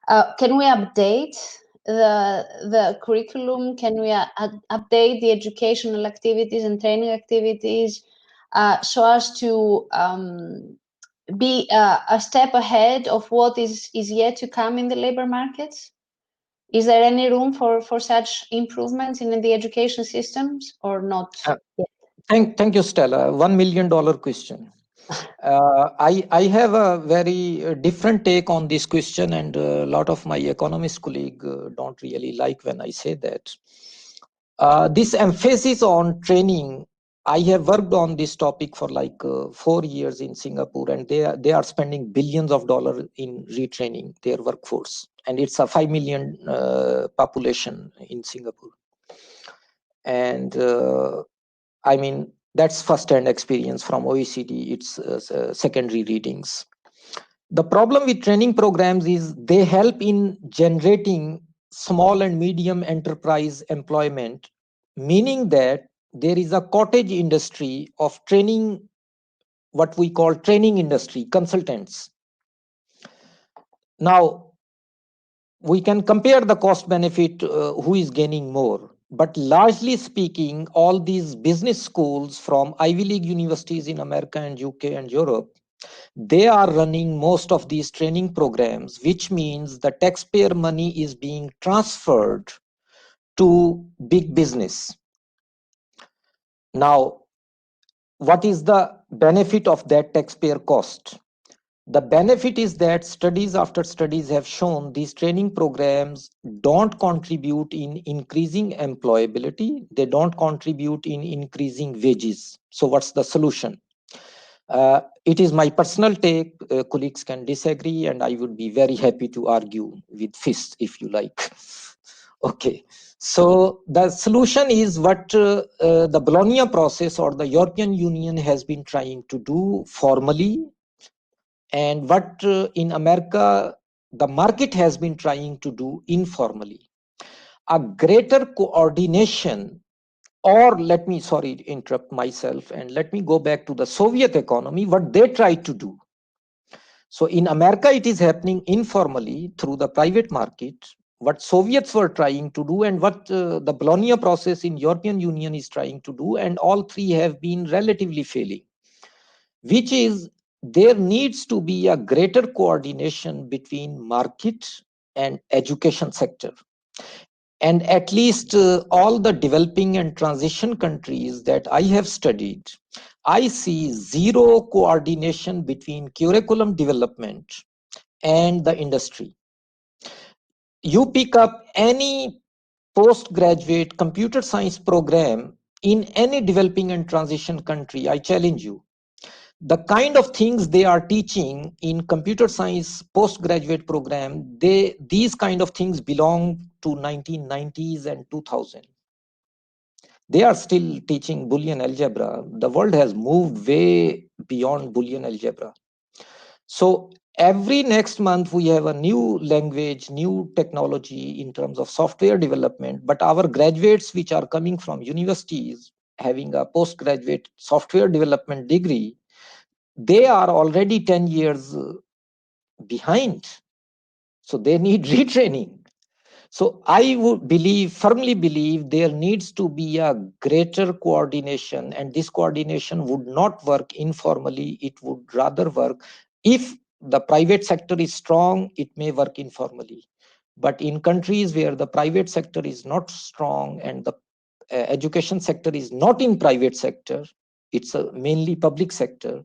we update the curriculum? Can we update the educational activities and training activities so as to be a step ahead of what is yet to come in the labor markets? Is there any room for such improvements in the education systems or not yet? Thank you, Stella. $1 million question. I have a very different take on this question, and a lot of my economist colleagues don't really like when I say that. This emphasis on training, I have worked on this topic for like 4 years in Singapore, and they are spending billions of dollars in retraining their workforce, and it's a 5 million population in Singapore. And I mean, that's first-hand experience from OECD. It's secondary readings. The problem with training programs is they help in generating small and medium enterprise employment, meaning that there is a cottage industry of training, what we call training industry, consultants. Now, we can compare the cost benefit, who is gaining more. But largely speaking, all these business schools from Ivy League universities in America and UK and Europe, they are running most of these training programs, which means the taxpayer money is being transferred to big business. Now, what is the benefit of that taxpayer cost? The benefit is that studies after studies have shown these training programs don't contribute in increasing employability. They don't contribute in increasing wages. So what's the solution? It is my personal take. Colleagues can disagree, and I would be very happy to argue with fists if you like. Okay. So the solution is what the Bologna process or the European Union has been trying to do formally, and what in America the market has been trying to do informally. A greater coordination, or let me interrupt myself and let me go back to the Soviet economy, what they tried to do. So in America it is happening informally through the private market, what Soviets were trying to do, and what the Bologna process in European Union is trying to do, and all three have been relatively failing, which is there needs to be a greater coordination between market and education sector. And at least all the developing and transition countries that I have studied, I see zero coordination between curriculum development and the industry. You pick up any postgraduate computer science program in any developing and transition country, I challenge you. The kind of things they are teaching in computer science postgraduate program, these kind of things belong to 1990s and 2000. They are still teaching Boolean algebra. The world has moved way beyond Boolean algebra. So every next month we have a new language, new technology in terms of software development, but our graduates which are coming from universities having a postgraduate software development degree, they are already 10 years behind. So they need retraining. So I would firmly believe there needs to be a greater coordination, and this coordination would not work informally. It would rather work, if the private sector is strong, it may work informally. But in countries where the private sector is not strong and the education sector is not in private sector, it's a mainly public sector,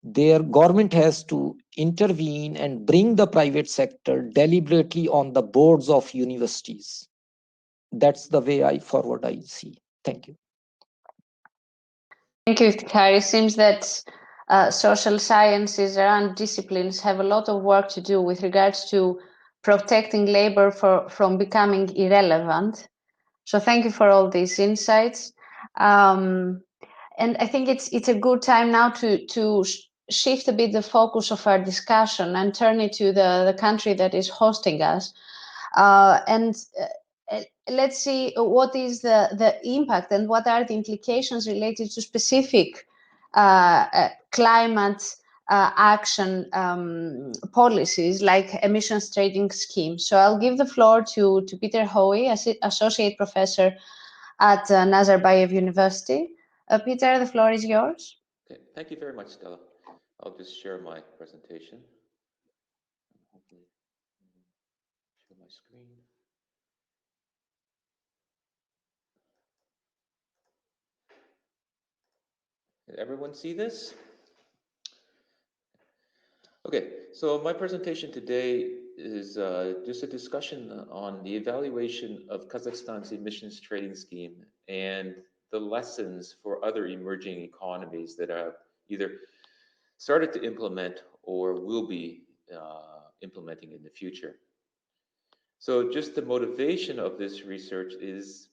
their government has to intervene and bring the private sector deliberately on the boards of universities. That's the way I see. Thank you. Thank you, Iftikhar. It seems that social sciences and disciplines have a lot of work to do with regards to protecting labor from becoming irrelevant. So thank you for all these insights. And I think it's a good time now to shift a bit the focus of our discussion and turn it to the country that is hosting us. Let's see what is the impact and what are the implications related to specific climate action policies like emissions trading schemes. So I'll give the floor to Peter Hoey, Associate Professor at Nazarbayev University. Peter, the floor is yours. Okay, thank you very much, Stella. I'll just share my presentation. Hopefully, share my screen. Did everyone see this? Okay, so my presentation today is just a discussion on the evaluation of Kazakhstan's emissions trading scheme and the lessons for other emerging economies that have either started to implement or will be implementing in the future. So just the motivation of this research is,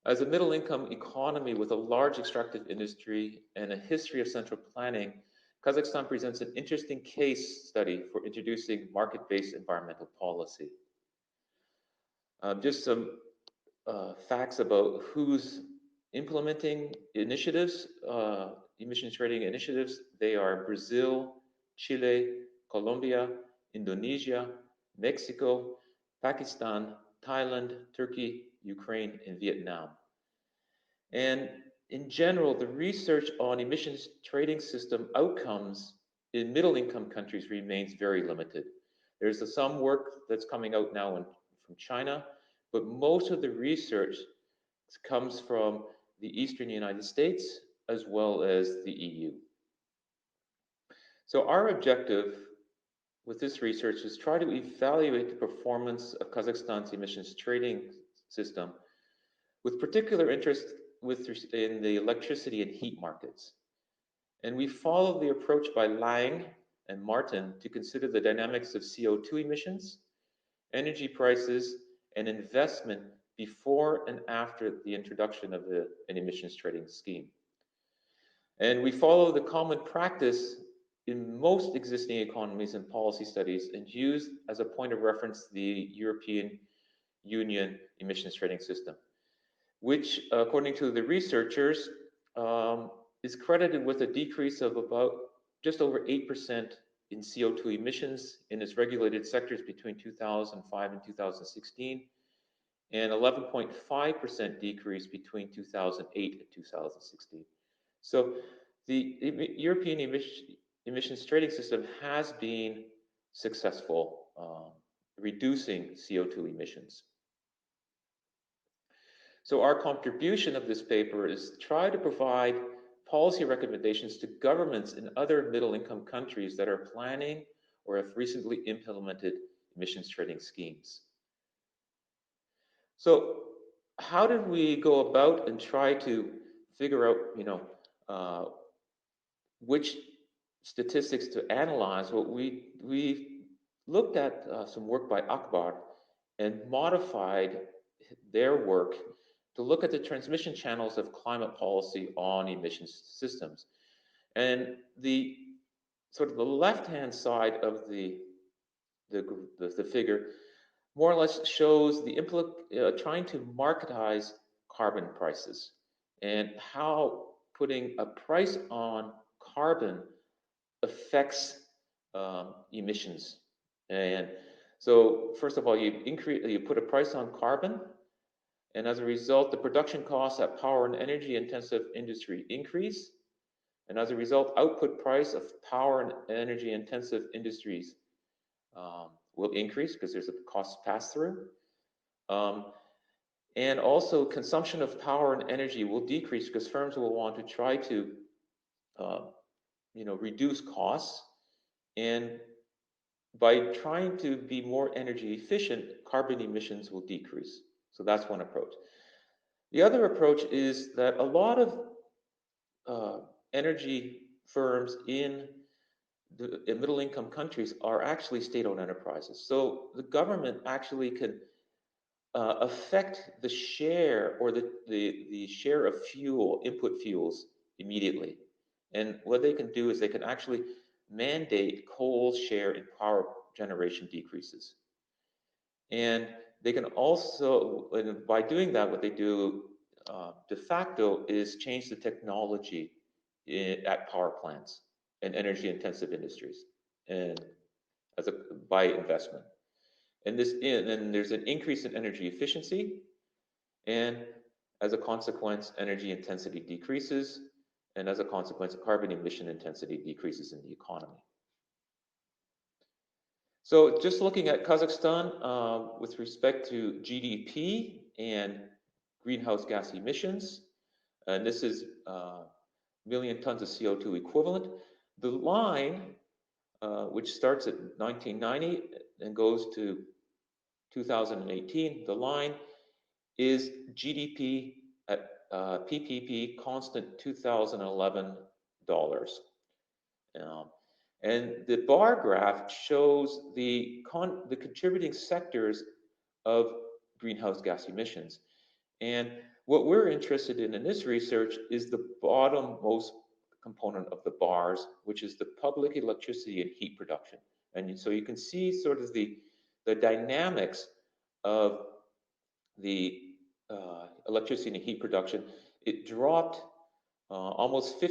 as a middle-income economy with a large extractive industry and a history of central planning, Kazakhstan presents an interesting case study for introducing market-based environmental policy. Just some facts about who's implementing initiatives, emission trading initiatives. They are Brazil, Chile, Colombia, Indonesia, Mexico, Pakistan, Thailand, Turkey, Ukraine, and Vietnam. And in general, the research on emissions trading system outcomes in middle-income countries remains very limited. There's some work that's coming out now from China, but most of the research comes from the Eastern United States as well as the EU. So our objective with this research is try to evaluate the performance of Kazakhstan's emissions trading system with particular interest in the electricity and heat markets. And we follow the approach by Lang and Martin to consider the dynamics of CO2 emissions, energy prices, and investment before and after the introduction of an emissions trading scheme. And we follow the common practice in most existing economies and policy studies and use as a point of reference the European Union emissions trading system, which, according to the researchers, is credited with a decrease of about just over 8% in CO2 emissions in its regulated sectors between 2005 and 2016, and 11.5% decrease between 2008 and 2016. So the European emissions trading system has been successful reducing CO2 emissions. So our contribution of this paper is try to provide policy recommendations to governments in other middle-income countries that are planning or have recently implemented emissions trading schemes. So how did we go about and try to figure out, which statistics to analyze? Well, we looked at some work by Akbar and modified their work to look at the transmission channels of climate policy on emissions systems. And the sort of the left-hand side of the figure more or less shows the trying to marketize carbon prices and how putting a price on carbon affects emissions. And so first of all, you put a price on carbon, and as a result, the production costs at power and energy intensive industry increase. And as a result, output price of power and energy intensive industries will increase because there's a cost pass through. And also consumption of power and energy will decrease because firms will want to try to reduce costs. And by trying to be more energy efficient, carbon emissions will decrease. So that's one approach. The other approach is that a lot of energy firms in the middle-income countries are actually state-owned enterprises. So the government actually can affect the share or the share of fuel, input fuels immediately. And what they can do is they can actually mandate coal's share in power generation decreases. And they can also, and by doing that, what they do de facto is change the technology at power plants and energy intensive industries and by investment. And then there's an increase in energy efficiency, and as a consequence, energy intensity decreases, and as a consequence, carbon emission intensity decreases in the economy. So just looking at Kazakhstan with respect to GDP and greenhouse gas emissions, and this is million tons of CO2 equivalent. The line, which starts at 1990 and goes to 2018, the line is GDP at PPP constant 2011 dollars. And the bar graph shows the contributing sectors of greenhouse gas emissions. And what we're interested in this research is the bottommost component of the bars, which is the public electricity and heat production. And so you can see sort of the dynamics of the electricity and heat production. It dropped almost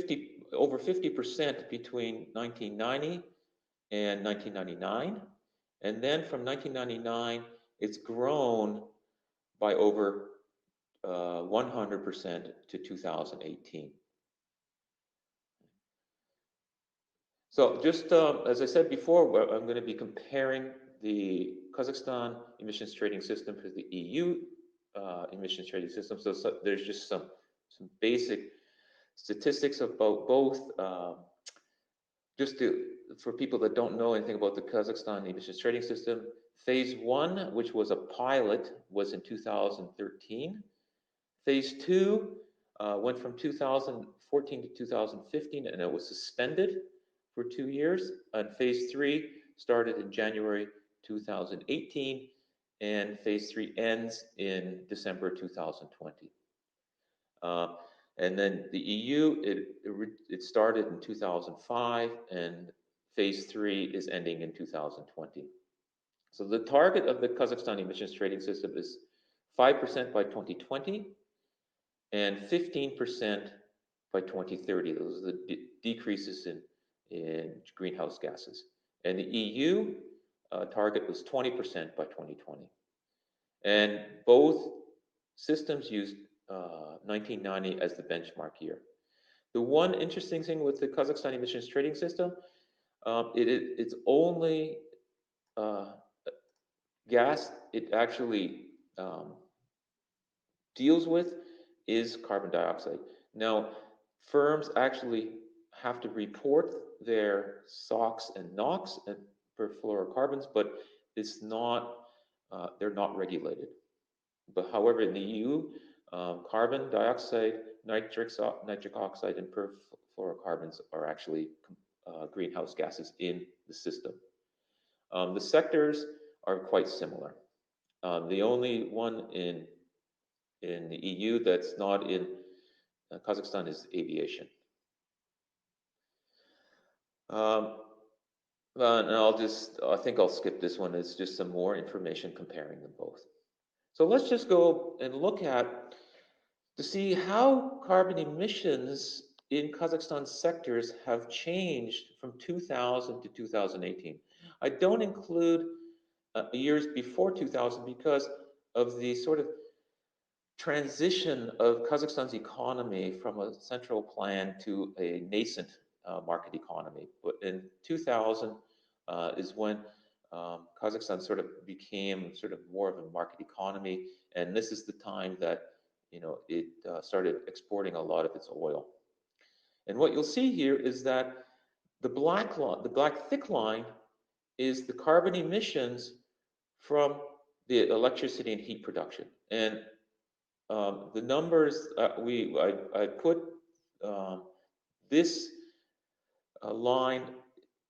over 50% between 1990 and 1999. And then from 1999, it's grown by over 100% to 2018. So just as I said before, I'm going to be comparing the Kazakhstan emissions trading system to the EU emissions trading system. So there's just some basic statistics about both. For people that don't know anything about the Kazakhstan emissions trading system, phase 1, which was a pilot, was in 2013. Phase 2 went from 2014 to 2015, and it was suspended for 2 years. And phase 3 started in January 2018, and phase 3 ends in December 2020. And then the EU, it started in 2005, and phase 3 is ending in 2020. So the target of the Kazakhstan emissions trading system is 5% by 2020 and 15% by 2030. Those are the decreases in greenhouse gases. And the EU target was 20% by 2020. And both systems used 1990 as the benchmark year. The one interesting thing with the Kazakhstan emissions trading system, it's only gas it actually deals with is carbon dioxide. Now, firms actually have to report their SOx and NOx and perfluorocarbons, but it's not, they're not regulated. But however, in the EU, carbon dioxide, nitric oxide, and perfluorocarbons are actually greenhouse gases in the system. The sectors are quite similar. The only one in the EU that's not in Kazakhstan is aviation. And I think I'll skip this one. It's just some more information comparing them both. So let's just go and look to see how carbon emissions in Kazakhstan sectors have changed from 2000 to 2018. I don't include years before 2000 because of the sort of transition of Kazakhstan's economy from a central plan to a nascent market economy. But in 2000 is when Kazakhstan sort of became sort of more of a market economy, and this is the time that it started exporting a lot of its oil. And what you'll see here is that the black thick line is the carbon emissions from the electricity and heat production. And the numbers I put this line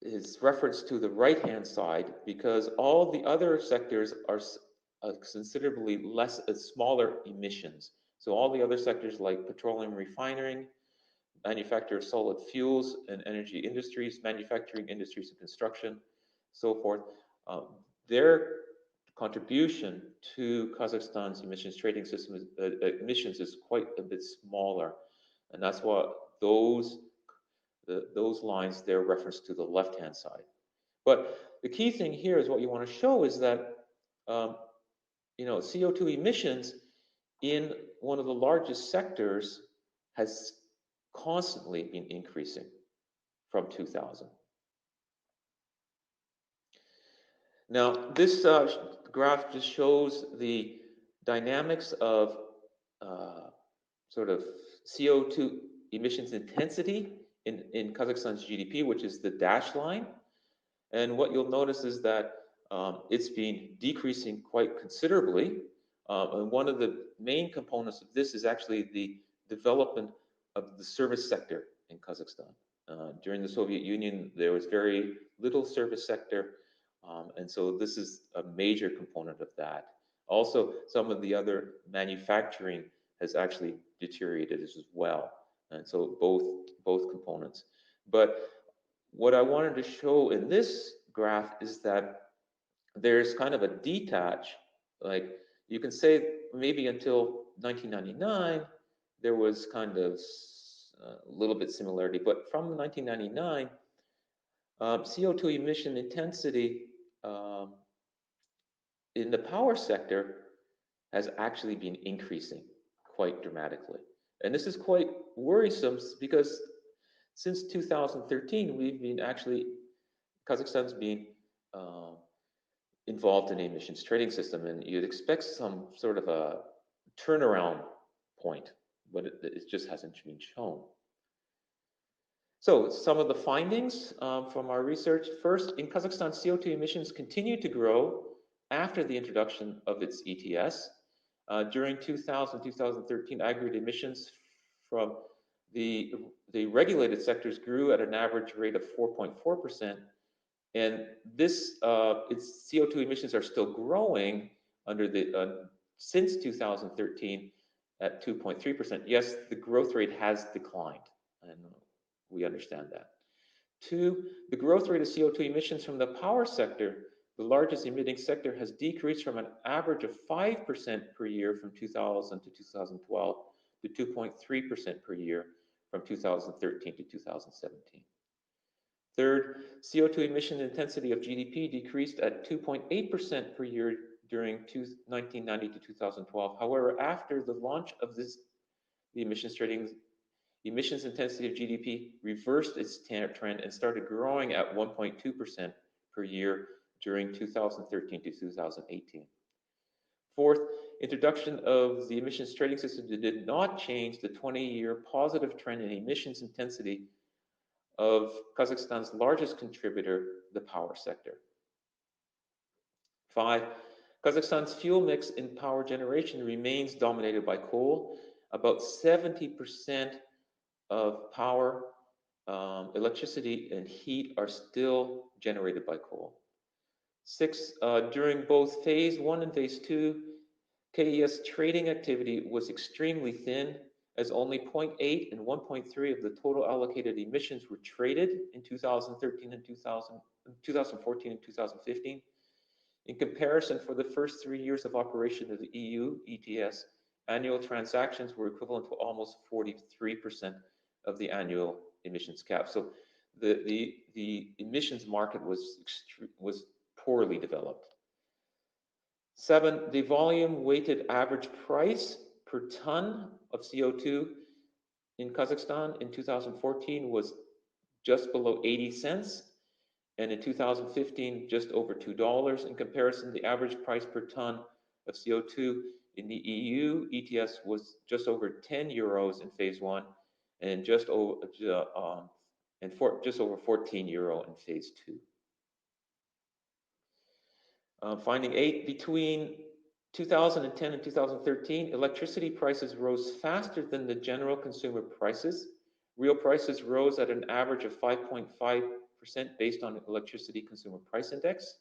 is referenced to the right-hand side because all the other sectors are considerably less, smaller emissions. So all the other sectors like petroleum refining, manufacture of solid fuels and energy industries, manufacturing industries and construction, so forth, their contribution to Kazakhstan's emissions trading system emissions is quite a bit smaller, and that's what those lines there reference to the left-hand side. But the key thing here is what you want to show is that CO2 emissions in one of the largest sectors has constantly been increasing from 2000. Now, this graph just shows the dynamics of sort of CO2 emissions intensity in Kazakhstan's GDP, which is the dashed line. And what you'll notice is that it's been decreasing quite considerably. And one of the main components of this is actually the development of the service sector in Kazakhstan. During the Soviet Union, there was very little service sector. And so this is a major component of that. Also, some of the other manufacturing has actually deteriorated as well. And so both components. But what I wanted to show in this graph is that there's kind of a detach, like you can say maybe until 1999, there was kind of a little bit similarity, but from 1999, CO2 emission intensity in the power sector has actually been increasing quite dramatically. And this is quite worrisome because since 2013, we've been Kazakhstan's been involved in the emissions trading system, and you'd expect some sort of a turnaround point, but it just hasn't been shown. So some of the findings from our research. First, in Kazakhstan, CO2 emissions continue to grow after the introduction of its ETS. During 2000-2013, aggregate emissions from the regulated sectors grew at an average rate of 4.4%, and this its CO2 emissions are still growing under the since 2013 at 2.3%. Yes, the growth rate has declined, and we understand that. Two, the growth rate of CO2 emissions from the power sector, the largest emitting sector, has decreased from an average of 5% per year from 2000 to 2012 to 2.3% per year from 2013 to 2017. Third, CO2 emission intensity of GDP decreased at 2.8% per year during 1990 to 2012. However, after the launch of the emissions trading, emissions intensity of GDP reversed its trend and started growing at 1.2% per year during 2013 to 2018. Fourth, introduction of the emissions trading system did not change the 20-year positive trend in emissions intensity of Kazakhstan's largest contributor, the power sector. Five, Kazakhstan's fuel mix in power generation remains dominated by coal. About 70% of power, electricity, and heat are still generated by coal. Six, during both phase 1 and phase 2, KES trading activity was extremely thin, as only 0.8 and 1.3 of the total allocated emissions were traded in 2013 and 2014 and 2015. In comparison, for the first 3 years of operation of the EU ETS, annual transactions were equivalent to almost 43% of the annual emissions cap. So the emissions market was poorly developed. 7, the volume weighted average price per ton of CO2 in Kazakhstan in 2014 was just below 80 cents, and in 2015, just over $2. In comparison, the average price per ton of CO2 in the EU ETS was just over 10 euros in phase 1, and just over 14 euro in phase 2. Finding 8, between 2010 and 2013, electricity prices rose faster than the general consumer prices. Real prices rose at an average of 5.5% based on electricity consumer price index.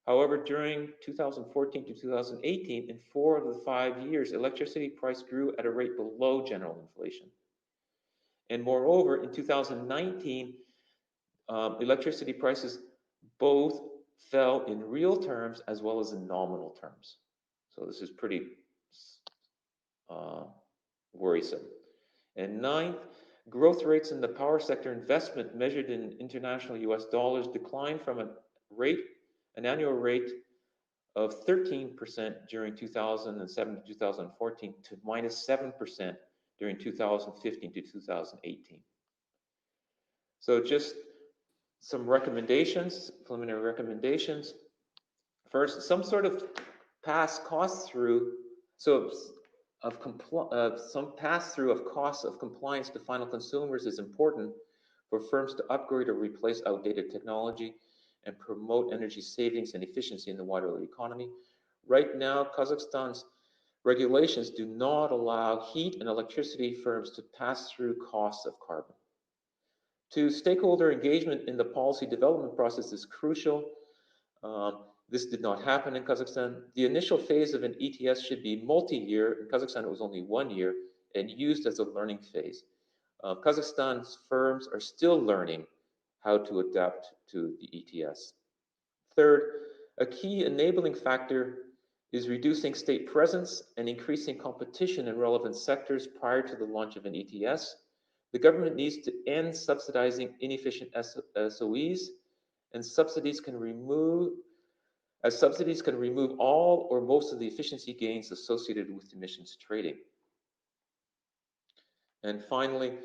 However, during 2014 to 2018, in 4 of the 5 years, electricity price grew at a rate below general inflation. And moreover, in 2019, electricity prices both fell in real terms as well as in nominal terms. So this is pretty worrisome. And ninth, growth rates in the power sector investment measured in international US dollars declined from an annual rate of 13% during 2007 to 2014 to -7% during 2015 to 2018. So just some recommendations, preliminary recommendations. First, some sort of pass cost through, some pass through of costs of compliance to final consumers is important for firms to upgrade or replace outdated technology and promote energy savings and efficiency in the wider economy. Right now, Kazakhstan's regulations do not allow heat and electricity firms to pass through costs of carbon. Two, stakeholder engagement in the policy development process is crucial. This did not happen in Kazakhstan. The initial phase of an ETS should be multi-year. In Kazakhstan, it was only 1 year and used as a learning phase. Kazakhstan's firms are still learning how to adapt to the ETS. Third, a key enabling factor is reducing state presence and increasing competition in relevant sectors prior to the launch of an ETS. The government needs to end subsidizing inefficient SOEs, and subsidies can remove all or most of the efficiency gains associated with emissions trading. And finally,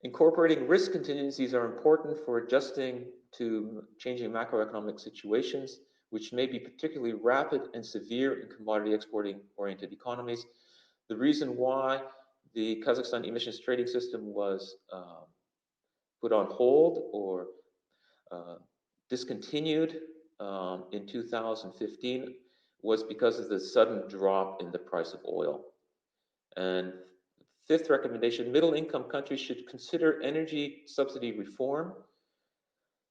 incorporating risk contingencies are important for adjusting to changing macroeconomic situations, which may be particularly rapid and severe in commodity exporting-oriented economies. The reason why the Kazakhstan emissions trading system was put on hold or discontinued in 2015 was because of the sudden drop in the price of oil. And fifth recommendation, middle-income countries should consider energy subsidy reform.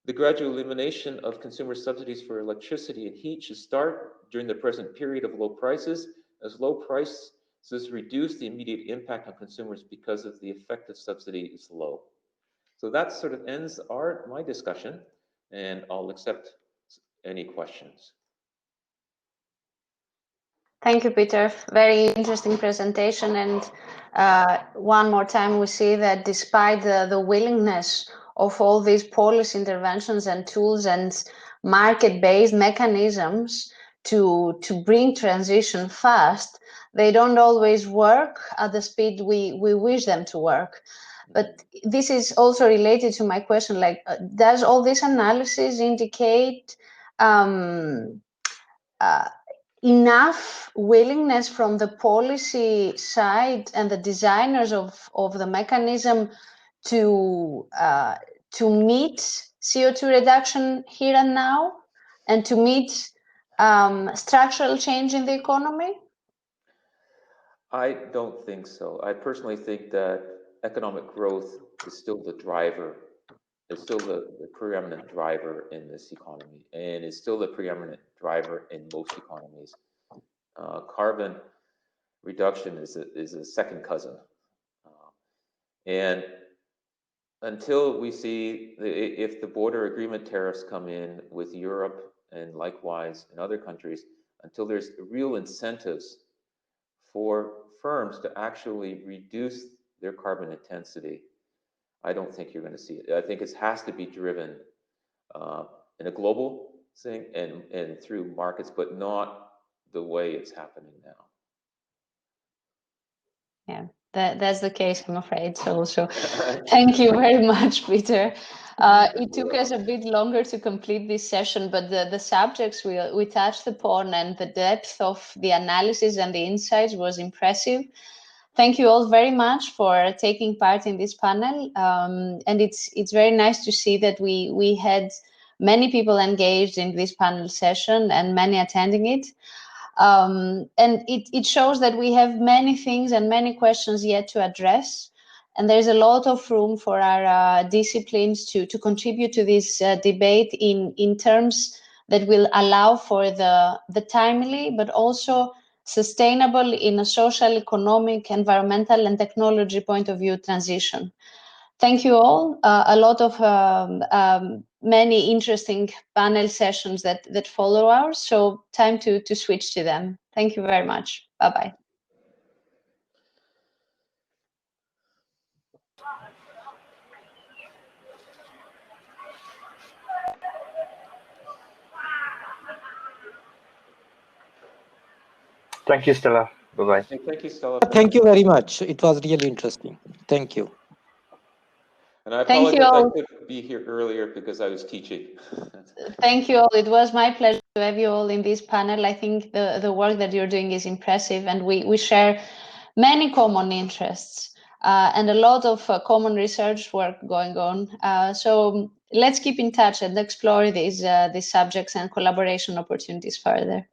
The gradual elimination of consumer subsidies for electricity and heat should start during the present period of low prices, as low prices reduce the immediate impact on consumers because of the effective subsidy is low. So that sort of ends my discussion, and I'll accept any questions. Thank you, Peter. Very interesting presentation. And one more time, we see that despite the willingness of all these policy interventions and tools and market-based mechanisms to bring transition fast, they don't always work at the speed we wish them to work. But this is also related to my question, like, does all this analysis indicate enough willingness from the policy side and the designers of the mechanism to meet CO2 reduction here and now and to meet structural change in the economy? I don't think so. I personally think that economic growth is still the driver. It's still the preeminent driver in this economy, and it's still the preeminent driver in most economies. Carbon reduction is a second cousin. And until we see, if the border agreement tariffs come in with Europe and likewise in other countries, until there's real incentives for firms to actually reduce their carbon intensity, I don't think you're going to see it. I think it has to be driven in a global thing and through markets, but not the way it's happening now. Yeah, that's the case, I'm afraid. So thank you very much, Peter. It took us a bit longer to complete this session, but the subjects we touched upon and the depth of the analysis and the insights was impressive. Thank you all very much for taking part in this panel. And it's very nice to see that we had many people engaged in this panel session and many attending it. And it shows that we have many things and many questions yet to address. And there's a lot of room for our disciplines to contribute to this debate in terms that will allow for the timely, but also sustainable in a social, economic, environmental, and technology point of view transition. Thank you all. A lot of many interesting panel sessions that follow ours. So time to switch to them. Thank you very much. Bye-bye. Thank you, Stella. Bye-bye. Thank you, Stella. Thank you very much. It was really interesting. Thank you. And I Thank you apologize, all. I couldn't be here earlier because I was teaching. Thank you all. It was my pleasure to have you all in this panel. I think the work that you're doing is impressive, and we share many common interests and a lot of common research work going on. So let's keep in touch and explore these subjects and collaboration opportunities further.